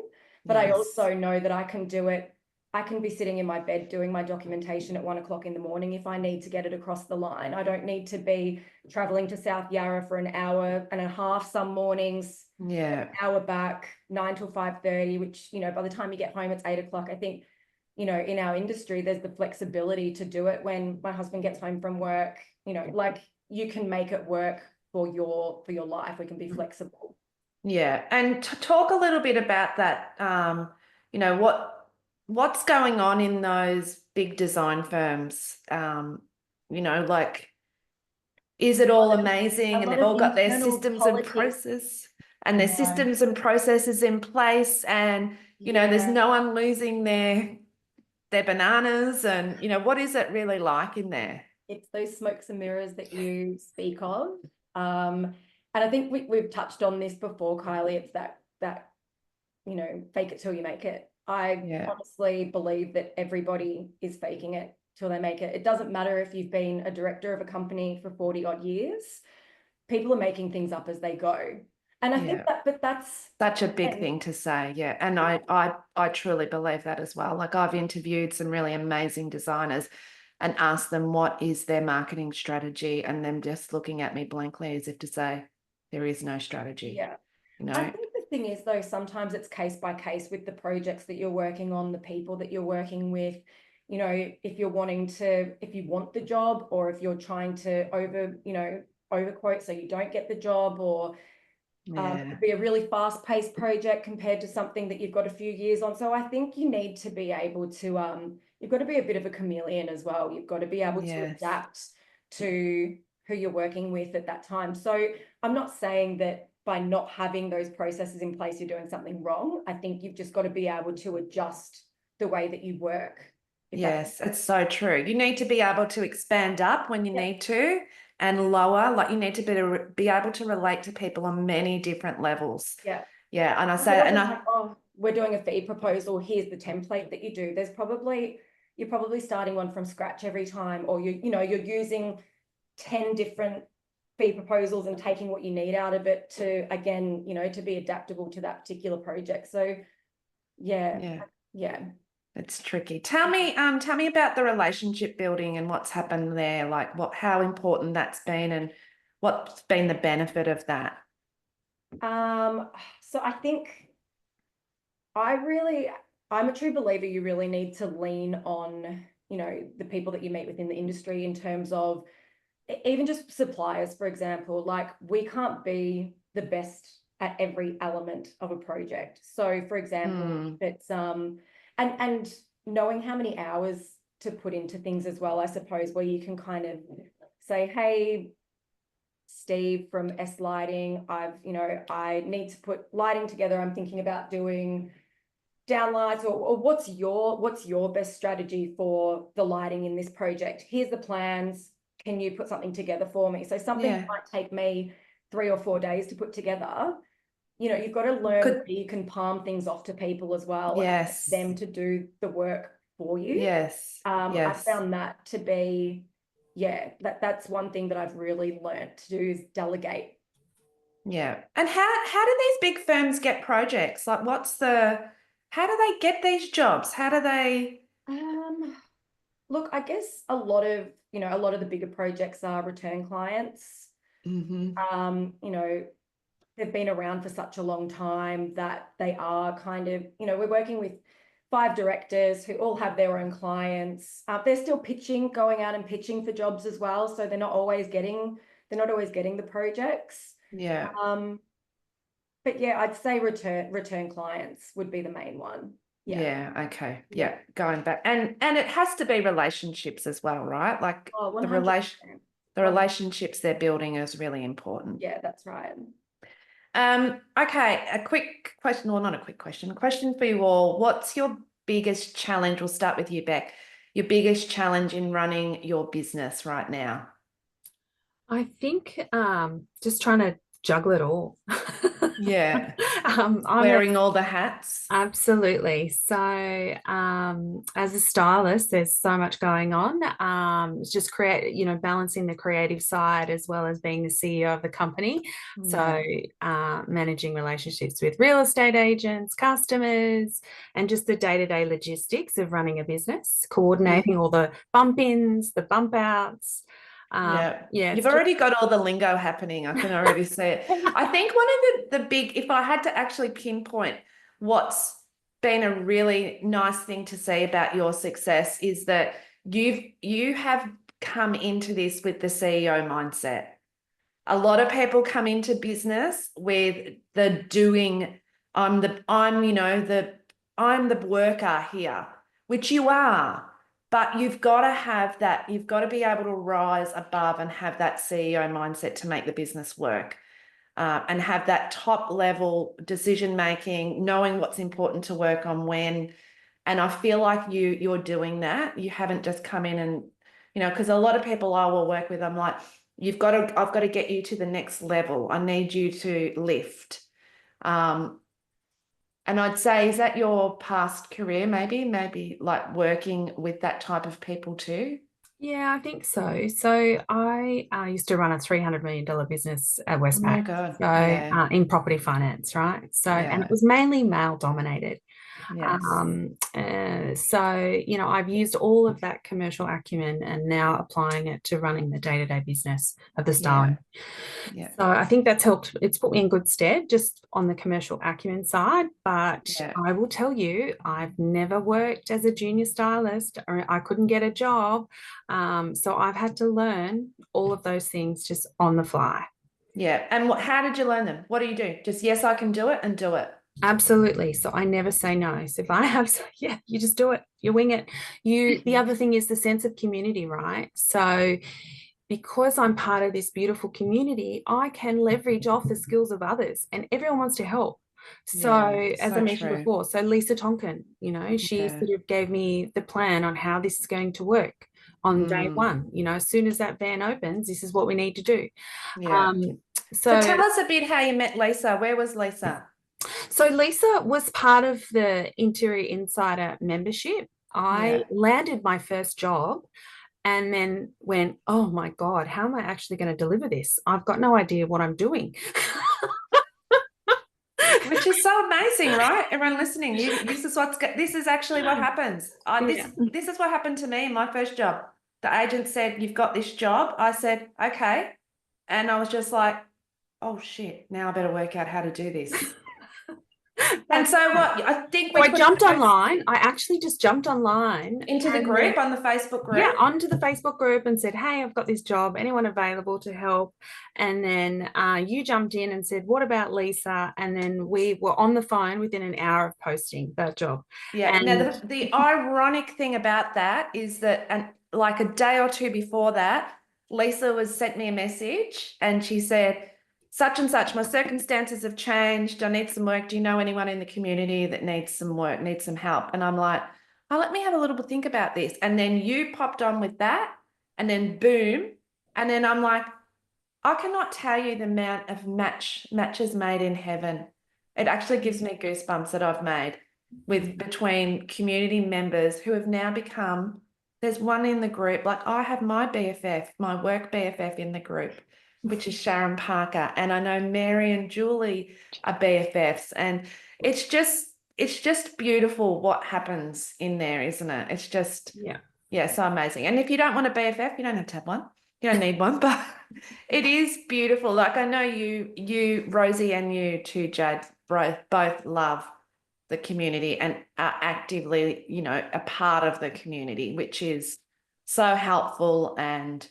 but I also know that I can do it. I can be sitting in my bed doing my documentation at 1 o'clock in the morning if I need to get it across the line. I don't need to be traveling to South Yarra for an hour and a half some mornings. Yeah. An hour back, 9 till 5:30, which, you know, by the time you get home, it's 8 o'clock. I think, you know, in our industry, there's the flexibility to do it when my husband gets home from work, you know, like you can make it work for your life. We can be flexible. Yeah. And talk a little bit about that. You know, what's going on in those big design firms? You know, like, is it all amazing and they've all got their systems and process and their systems and processes in place, and you know, there's no one losing their bananas, and you know, what is it really like in there? It's those smokes and mirrors that you speak of. And I think we've touched on this before, Kylie. It's that you know, fake it till you make it. I honestly believe that everybody is faking it till they make it. It doesn't matter if you've been a director of a company for 40 odd years. People are making things up as they go. And I think but that's such a big thing to say. Yeah. And I truly believe that as well. Like, I've interviewed some really amazing designers and asked them what is their marketing strategy, and them just looking at me blankly as if to say, there is no strategy. Yeah. You know? I think the thing is though, sometimes it's case by case with the projects that you're working on, the people that you're working with. You know, if you want the job, or if you're trying to overquote so you don't get the job, or it could be a really fast-paced project compared to something that you've got a few years on. So I think you need to be able to you've got to be a bit of a chameleon as well. You've got to be able to adapt to who you're working with at that time. So I'm not saying that by not having those processes in place, you're doing something wrong. I think you've just got to be able to adjust the way that you work. Yes, it's so true. You need to be able to expand up when you Yeah. need to and lower, like you need to be able to relate to people on many different levels. Yeah. Yeah, and I It say, and wasn't I, like, oh, we're doing a fee proposal, here's the template that you do. You're probably starting one from scratch every time, or you're using 10 different fee proposals and taking what you need out of it to, again, to be adaptable to that particular project. So yeah. it's tricky. Tell me about the relationship building and what's happened there, like how important that's been and what's been the benefit of that. So I think I'm a true believer you really need to lean on, the people that you meet within the industry in terms of even just suppliers, for example. Like, we can't be the best at every element of a project. So for example, it's and knowing how many hours to put into things as well, I suppose, where you can kind of say, hey, Steve from S Lighting, I need to put lighting together. I'm thinking about doing downlights, or what's your best strategy for the lighting in this project? Here's the plans. Can you put something together for me? So something might take me 3 or 4 days to put together. You've got to learn that you can palm things off to people as well. Yes. And them to do the work for you. Yes. I found that to be, that's one thing that I've really learned to do, is delegate. Yeah. And how do these big firms get projects? Like, how do they get these jobs? How do they? Look, I guess a lot of the bigger projects are return clients. They've been around for such a long time that they are kind of, we're working with 5 directors who all have their own clients. They're still going out and pitching for jobs as well. So they're not always getting the projects. Yeah. But yeah, I'd say return clients would be the main one. Yeah. Okay. Yeah. Going back, and it has to be relationships as well, right? Like, the 100%. relationships they're building is really important. Yeah, that's right. Okay, a quick question, or not a quick question, a question for you all. What's your biggest challenge? We'll start with you, Beck. Your biggest challenge in running your business right now? I think just trying to juggle it all. Yeah. I'm Wearing all the hats. Absolutely. So as a stylist, there's so much going on. It's just balancing the creative side as well as being the CEO of the company. So managing relationships with real estate agents, customers, and just the day-to-day logistics of running a business, coordinating all the bump ins, the bump outs. You've already got all the lingo happening. I can already see it. I think one of the big, if I had to actually pinpoint what's been a really nice thing to see about your success, is that you have come into this with the CEO mindset. A lot of people come into business with the doing. I'm the worker here, which you are. But you've got to have that, you've got to be able to rise above and have that CEO mindset to make the business work, and have that top level decision making, knowing what's important to work on when. And I feel like you're doing that. You haven't just come in and, because a lot of people I will work with, I'm like, I've got to get you to the next level. I need you to lift. And I'd say, is that your past career, maybe like working with that type of people too? Yeah, I think so. So I used to run a $300 million business at Westpac. Oh my God. So in property finance, right? So, and it was mainly male dominated. Yes. So, I've used all of that commercial acumen and now applying it to running the day-to-day business of the styling. Yeah. So I think that's helped. It's put me in good stead just on the commercial acumen side. But I will tell you, I've never worked as a junior stylist, or I couldn't get a job. So I've had to learn all of those things just on the fly. Yeah. And how did you learn them? What do you do? Just, yes, I can do it, and do it. Absolutely. So I never say no. So if I have, you just do it, you wing it. The other thing is the sense of community, right? So because I'm part of this beautiful community, I can leverage off the skills of others, and everyone wants to help. So, Yeah, as I so mentioned true. before, so Lisa Tonkin, she Yeah. sort of gave me the plan on how this is going to work on day one. As soon as that van opens, this is what we need to do. Yeah. So So tell us a bit how you met Lisa. Where was Lisa? So Lisa was part of the Interior Insider membership. I Yeah. landed my first job and then went, oh my God, how am I actually going to deliver this? I've got no idea what I'm doing. Which is so amazing, right? Everyone listening, this is actually what happens. Yeah. This is what happened to me in my first job. The agent said, "You've got this job." I said, "Okay," and I was just like, "Oh shit! Now I better work out how to do this." And so what? I think So we I put jumped online. I actually just jumped online into the and group on the Facebook group. yeah, onto the Facebook group and said, hey, I've got this job. Anyone available to help? And then you jumped in and said, what about Lisa? And then we were on the phone within an hour of posting that job. Yeah. Now the ironic thing about that is that, and like a day or two before that, Lisa sent me a message and she said, such and such, my circumstances have changed. I need some work. Do you know anyone in the community that needs some work, needs some help? And I'm like, oh, let me have a little bit think about this. And then you popped on with that, and then boom. And then I'm like, I cannot tell you the amount of matches made in heaven. It actually gives me goosebumps that I've made with between community members who have now become, there's one in the group, like I have my BFF, my work BFF in the group, which is Sharon Parker. And I know Mary and Julie are BFFs. And it's just beautiful what happens in there, isn't it? It's just, yeah, so amazing. And if you don't want a BFF, you don't have to have one. You don't need one, but it is beautiful. Like I know you, Rosie, and you too, Jade, both love the community and are actively, a part of the community, which is so helpful. And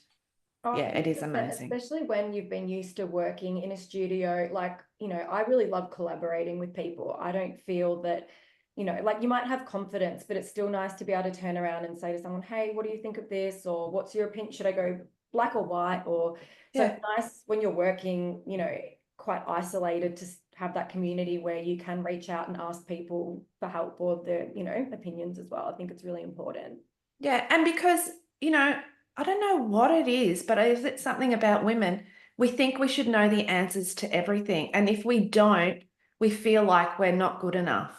yeah, it is 100%, amazing. especially when you've been used to working in a studio. Like, I really love collaborating with people. I don't feel that, like you might have confidence, but it's still nice to be able to turn around and say to someone, hey, what do you think of this? Or what's your opinion? Should I go black or white? Or so Yeah. it's nice when you're working, quite isolated to have that community where you can reach out and ask people for help or their, opinions as well. I think it's really important. Yeah, and because, I don't know what it is, but is it something about women? We think we should know the answers to everything. And if we don't, we feel like we're not good enough.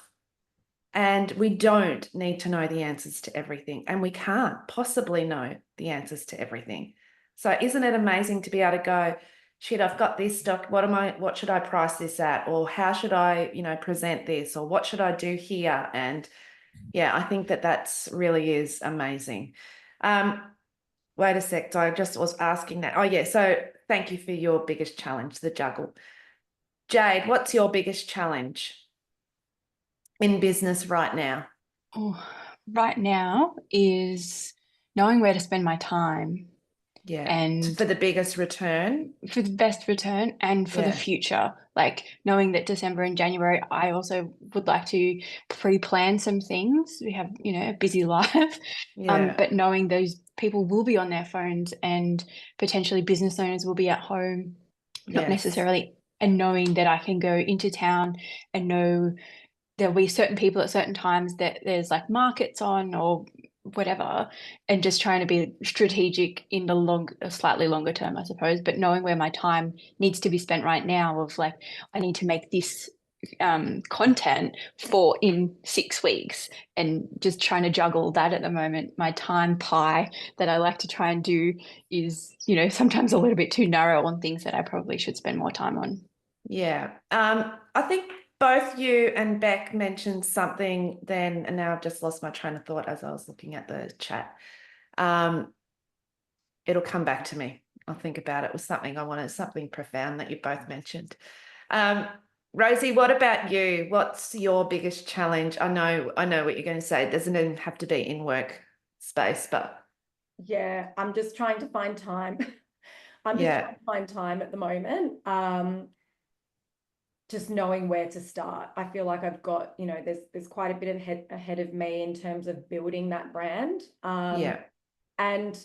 And we don't need to know the answers to everything. And we can't possibly know the answers to everything. So isn't it amazing to be able to go, shit, I've got this stock. What should I price this at? Or how should I, present this? Or what should I do here? And yeah, I think that's really is amazing. Wait a sec. So I just was asking that. Oh, yeah. So thank you for your biggest challenge, the juggle. Jade, what's your biggest challenge in business right now? Oh, right now is knowing where to spend my time. Yeah. And for the biggest return. For the best return and for the future. Like knowing that December and January, I also would like to pre-plan some things. We have, a busy life. But knowing those people will be on their phones and potentially business owners will be at home, not necessarily, and knowing that I can go into town and know there'll be certain people at certain times that there's like markets on or whatever, and just trying to be strategic in the slightly longer term, I suppose, but knowing where my time needs to be spent right now of like, I need to make this content for in 6 weeks, and just trying to juggle that at the moment. My time pie that I like to try and do is, sometimes a little bit too narrow on things that I probably should spend more time on. Yeah. I think both you and Beck mentioned something then, and now I've just lost my train of thought as I was looking at the chat. It'll come back to me. I'll think about it. It was something profound that you both mentioned. Rosie, what about you? What's your biggest challenge? I know what you're going to say. It doesn't even have to be in work space, but yeah, I'm just trying to find time. I'm just trying to find time at the moment. Just knowing where to start. I feel like I've got, there's quite a bit ahead of me in terms of building that brand. And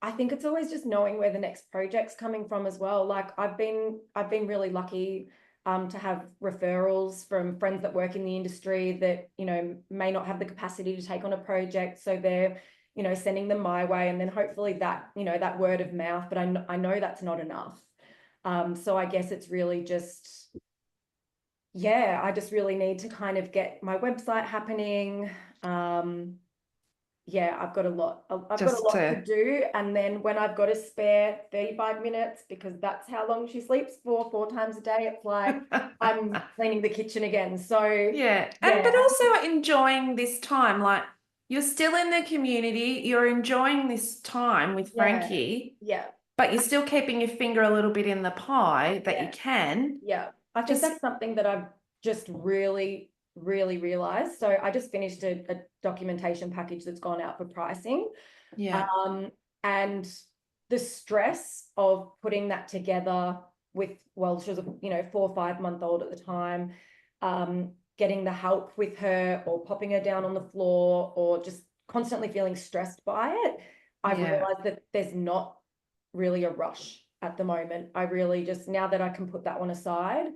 I think it's always just knowing where the next project's coming from as well. Like I've been really lucky to have referrals from friends that work in the industry that, you know, may not have the capacity to take on a project. So they're, you know, sending them my way, and then hopefully that, you know, that word of mouth, but I know that's not enough. So I guess it's really just, yeah, I just really need to kind of get my website happening. Yeah, I've got a lot. I've got a Just lot to- to do, and then when I've got a spare 35 minutes, because that's how long she sleeps for, 4 times a day, it's like I'm cleaning the kitchen again. So Yeah, and but yeah. also enjoying this time. Like you're still in the community, you're enjoying this time with Yeah. Frankie, Yeah, but you're still keeping your finger a little bit in the pie that you Yeah. can. yeah. I think Just- that's something that I've just really realized. So I just finished a documentation package that's gone out for pricing. Yeah, And the stress of putting that together with, well, she was a, you know, 4 or 5 month old at the time, getting the help with her or popping her down on the floor or just constantly feeling stressed by it, I've Yeah. realized that there's not really a rush at the moment. I really just, now that I can put that one aside,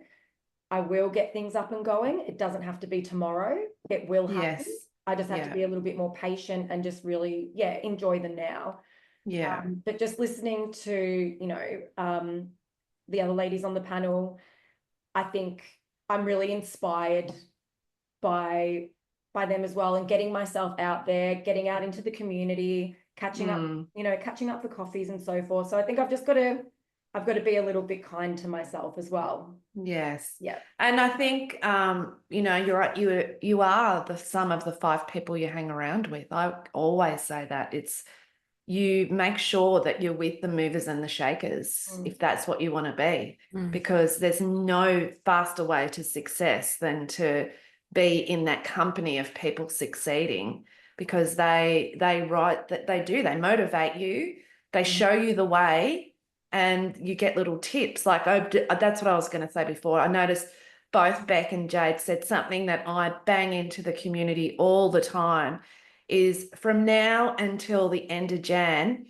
I will get things up and going. It doesn't have to be tomorrow. It will happen. Yes. I just have Yeah. to be a little bit more patient and just really, yeah, enjoy the now. yeah, But just listening to, you know, the other ladies on the panel, I think I'm really inspired by them as well, and getting myself out there, getting out into the community, catching up, you know, catching up for coffees and so forth. So I think I've got to be a little bit kind to myself as well. Yes. Yeah. And I think you know, you're right, you are the sum of the 5 people you hang around with. I always say that it's you make sure that you're with the movers and the shakers if that's what you want to be, because there's no faster way to success than to be in that company of people succeeding, because they motivate you, they show you the way, and you get little tips. Like that's what I was going to say before. I noticed both Beck and Jade said something that I bang into the community all the time, is from now until the end of Jan,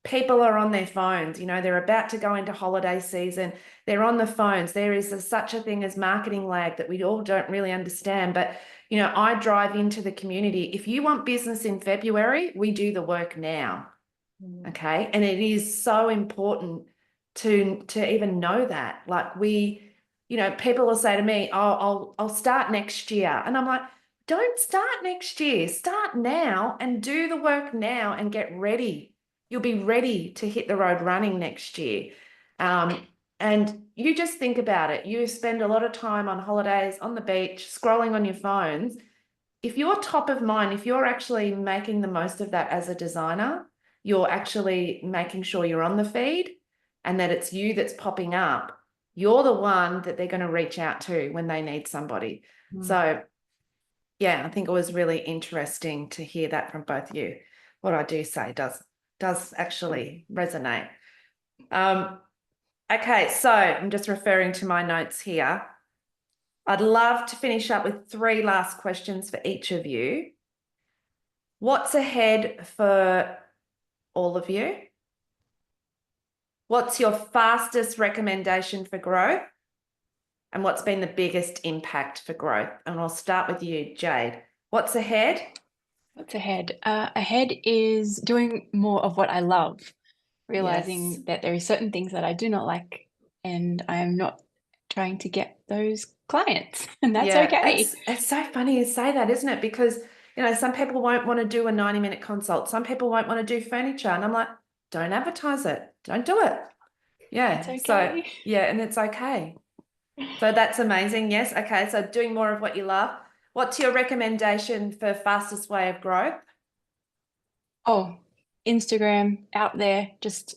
people are on their phones. You know, they're about to go into holiday season. They're on the phones. There is such a thing as marketing lag that we all don't really understand. But, you know, I drive into the community. If you want business in February, we do the work now. Okay. And it is so important to even know that. Like you know, people will say to me, oh, I'll start next year. And I'm like, don't start next year. Start now and do the work now and get ready. You'll be ready to hit the road running next year. And you just think about it. You spend a lot of time on holidays, on the beach, scrolling on your phones. If you're top of mind, if you're actually making the most of that as a designer, you're actually making sure you're on the feed and that it's you that's popping up. You're the one that they're going to reach out to when they need somebody. So yeah, I think it was really interesting to hear that from both of you. What I do say does actually resonate. Okay, so I'm just referring to my notes here. I'd love to finish up with 3 last questions for each of you. What's ahead for all of you? What's your fastest recommendation for growth? And what's been the biggest impact for growth? And I'll start with you, Jade. What's ahead? What's ahead? Ahead is doing more of what I love, realizing Yes. that there are certain things that I do not like, and I am not trying to get those clients, and that's okay. It's so funny you say that, isn't it? Because, you know, some people won't want to do a 90-minute consult. Some people won't want to do furniture. And I'm like, don't advertise it. Don't do it. Yeah. It's So, okay. yeah, and it's okay. So that's amazing. Yes. Okay. So doing more of what you love. What's your recommendation for fastest way of growth? Oh, Instagram out there, just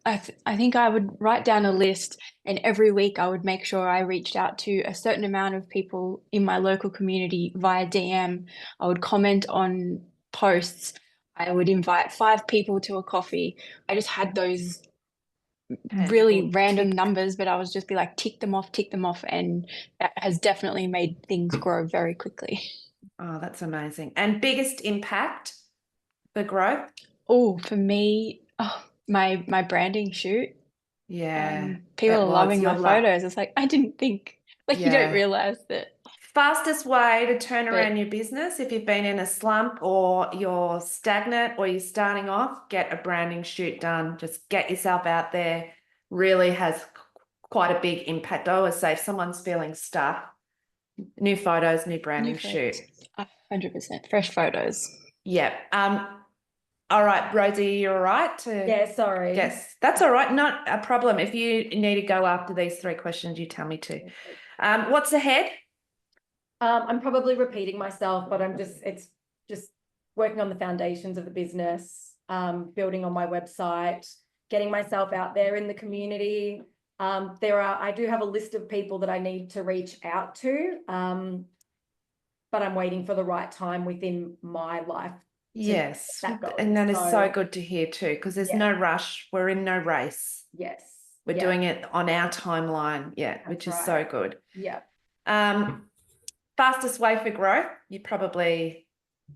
I think I would write down a list, and every week I would make sure I reached out to a certain amount of people in my local community via DM. I would comment on posts. I would invite 5 people to a coffee. I just had those really Tangible random tick. numbers, but I was just be like, tick them off, and that has definitely made things grow very quickly. Oh, that's amazing. And biggest impact for growth? Oh, for me, my branding shoot. Yeah, People it are was loving your my luck. photos. It's like I didn't think, like you don't Yeah. realize that. Fastest way to turn But- around your business if you've been in a slump or you're stagnant or you're starting off, get a branding shoot done. Just get yourself out there. Really has quite a big impact. I always say if someone's feeling stuck, new photos, new branding shoot. 100% fresh photos. Yeah. All right, Rosie, you're all right to Yeah, sorry. Yes, that's all right. Not a problem. If you need to go after these 3 questions, you tell me to. What's ahead? I'm probably repeating myself, but it's just working on the foundations of the business, building on my website, getting myself out there in the community. I do have a list of people that I need to reach out to, but I'm waiting for the right time within my life. Yes, get that going. and that is So- so good to hear too, because there's Yeah. no rush. We're in no race. Yes. We're yeah, doing it on our timeline. Yeah, That's which is right. so good. Yeah. Fastest way for growth, you probably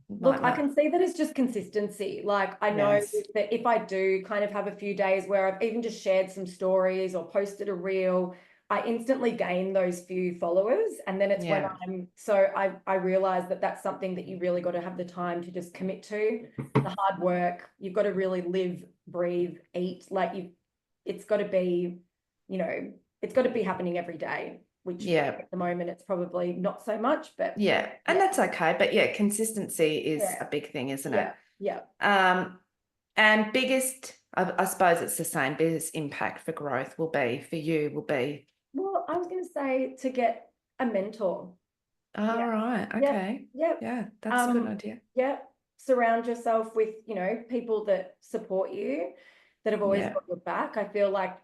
Look, might I not. can see that it's just consistency. Like I know Yes. that if I do kind of have a few days where I've even just shared some stories or posted a reel, I instantly gain those few followers. And then it's when Yeah. I realize that that's something that you really got to have the time to just commit to. The hard work, you've got to really live, breathe, eat. It's got to be, it's got to be happening every day, which Yeah. at the moment it's probably not so much, but Yeah, and that's okay. But yeah, consistency is Yeah. a big thing, isn't yeah, it? yeah. And biggest, I suppose it's the same, biggest impact for growth will be. Well, I was going to say to get a mentor. All right. Yeah. Okay. Yeah. Yeah, that's a good Um, idea. Yeah. Surround yourself with, people that support you, that have always Yeah. got your back. I feel like,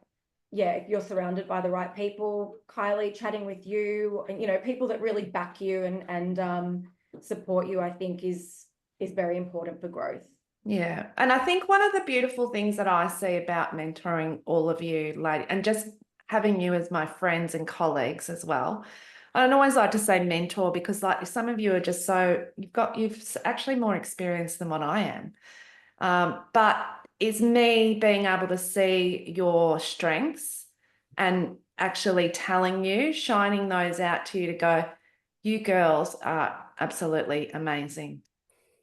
yeah, if you're surrounded by the right people, Kylie chatting with you, and, people that really back you and support you, I think is very important for growth. Yeah. And I think one of the beautiful things that I see about mentoring all of you, lady, and just having you as my friends and colleagues as well. I don't always like to say mentor because like some of you are just so you've actually more experience than what I am. But it's me being able to see your strengths and actually telling you, shining those out to you to go, you girls are absolutely amazing.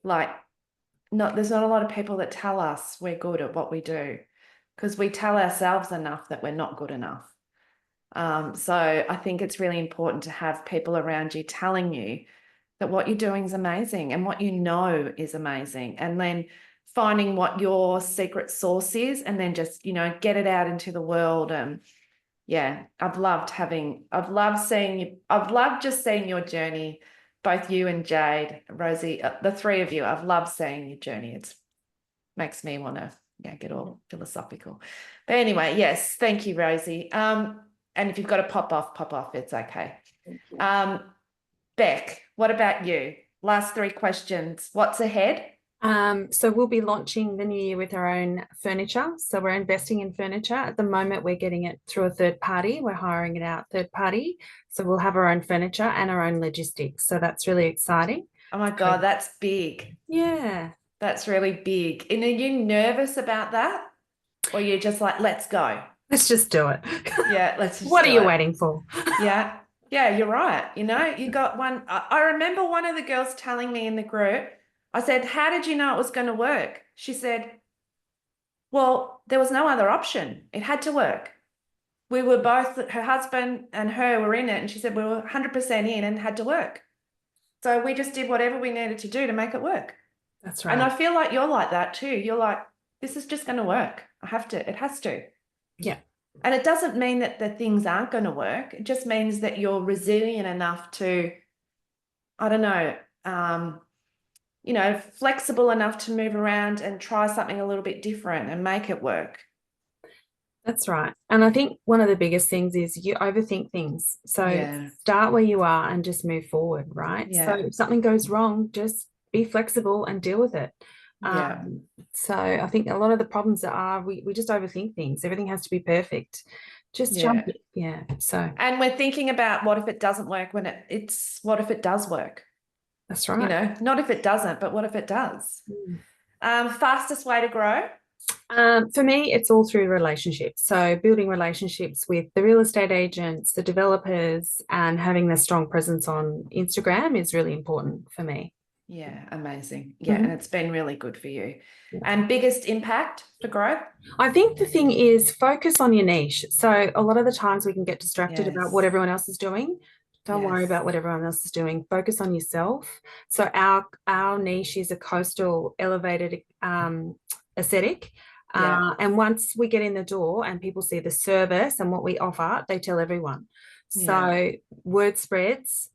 Like there's not a lot of people that tell us we're good at what we do because we tell ourselves enough that we're not good enough. So I think it's really important to have people around you telling you that what you're doing is amazing and what you know is amazing, and then finding what your secret sauce is and then just, get it out into the world. Yeah, I've loved just seeing your journey, both you and Jade, Rosie, the 3 of you. I've loved seeing your journey. It makes me want to get all philosophical. But anyway, yes, thank you, Rosie. And if you've got to pop off, it's okay. Thank you. Beck, what about you? Last 3 questions. What's ahead? So we'll be launching the new year with our own furniture. So we're investing in furniture. At the moment, we're getting it through a third party. We're hiring it out third party. So we'll have our own furniture and our own logistics. So that's really exciting. Oh my God, that's big. Yeah. That's really big. And are you nervous about that? Or you're just like, let's go? Let's just do it. Yeah, let's just What are do you it. waiting for? Yeah. Yeah, you're right. You got one. I remember one of the girls telling me in the group, I said, how did you know it was going to work? She said, well, there was no other option. It had to work. We were both, her husband and her were in it. And she said, we were 100% in and had to work. So we just did whatever we needed to do to make it work. That's right. And I feel like you're like that too. You're like, this is just going to work. It has to. Yeah. And it doesn't mean that the things aren't going to work. It just means that you're resilient enough to, I don't know, flexible enough to move around and try something a little bit different and make it work. That's right. And I think one of the biggest things is you overthink things. So Yeah. start where you are and just move forward, right? Yeah. So if something goes wrong, just be flexible and deal with it. Yeah. So I think a lot of the problems are we just overthink things. Everything has to be perfect. Just jump in. Yeah. So And we're thinking about what if it doesn't work when it's what if it does work? that's right. Not if it doesn't, but what if it does? Fastest way to grow? For me, it's all through relationships. So building relationships with the real estate agents, the developers, and having a strong presence on Instagram is really important for me. Yeah, amazing. Yeah, Mhm. and it's been really good for you. Yeah. And biggest impact for growth? I think the thing is focus on your niche. So a lot of the times we can get distracted about what Yes. everyone else is doing. Don't worry Yes. about what everyone else is doing. Focus on yourself. So our niche is a coastal elevated aesthetic. Yeah. And once we get in the door and people see the service and what we offer, they tell everyone. Yeah. So word spreads.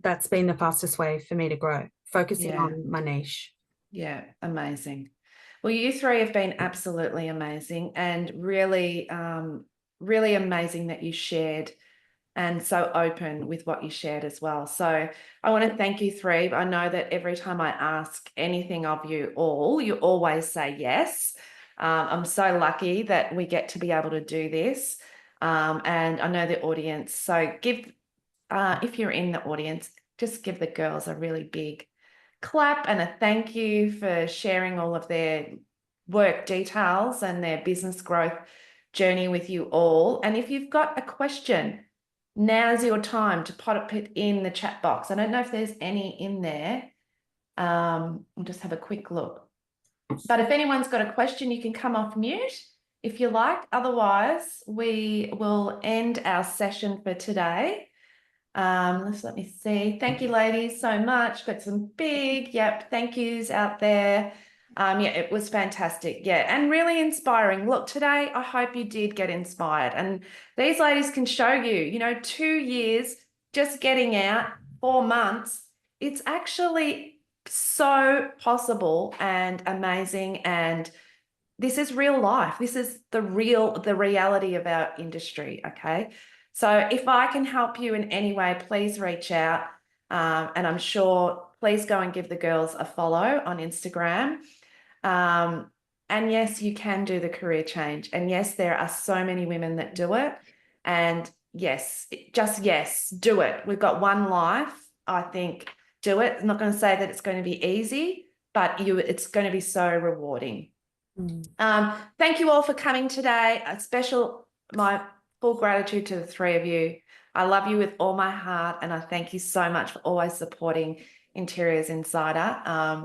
That's been the fastest way for me to grow, focusing Yeah. on my niche. Yeah, amazing. Well, you three have been absolutely amazing and really, really amazing that you shared and so open with what you shared as well. So I want to thank you three. I know that every time I ask anything of you all, you always say yes. I'm so lucky that we get to be able to do this. And I know the audience. So if you're in the audience, just give the girls a really big clap and a thank you for sharing all of their work details and their business growth journey with you all. And if you've got a question, now's your time to put it in the chat box. I don't know if there's any in there. We'll just have a quick look. But if anyone's got a question, you can come off mute if you like. Otherwise, we will end our session for today. Let me see. Thank you, ladies, so much. Got some big, thank yous out there. Yeah, it was fantastic. Yeah, and really inspiring. Look, today, I hope you did get inspired. And these ladies can show you, 2 years just getting out, 4 months. It's actually so possible and amazing. And this is real life. This is the reality of our industry. Okay. So if I can help you in any way, please reach out. And I'm sure, please go and give the girls a follow on Instagram. And yes, you can do the career change. And yes, there are so many women that do it. And yes, yes, do it. We've got one life. I think do it. I'm not going to say that it's going to be easy, but it's going to be so rewarding. Thank you all for coming today. My full gratitude to the three of you. I love you with all my heart, and I thank you so much for always supporting Interiors Insider.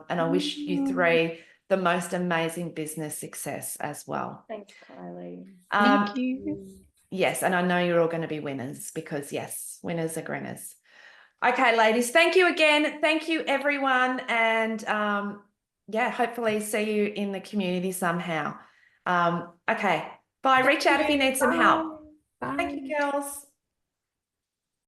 And I wish you three the most amazing business success as well. Thanks, Kylie. Thank you. Yes, and I know you're all going to be winners because yes, winners are grinners. Okay, ladies, thank you again. Thank you, everyone. And hopefully see you in the community somehow. Okay, bye. Reach out if you need some help. Bye. Thank you, girls.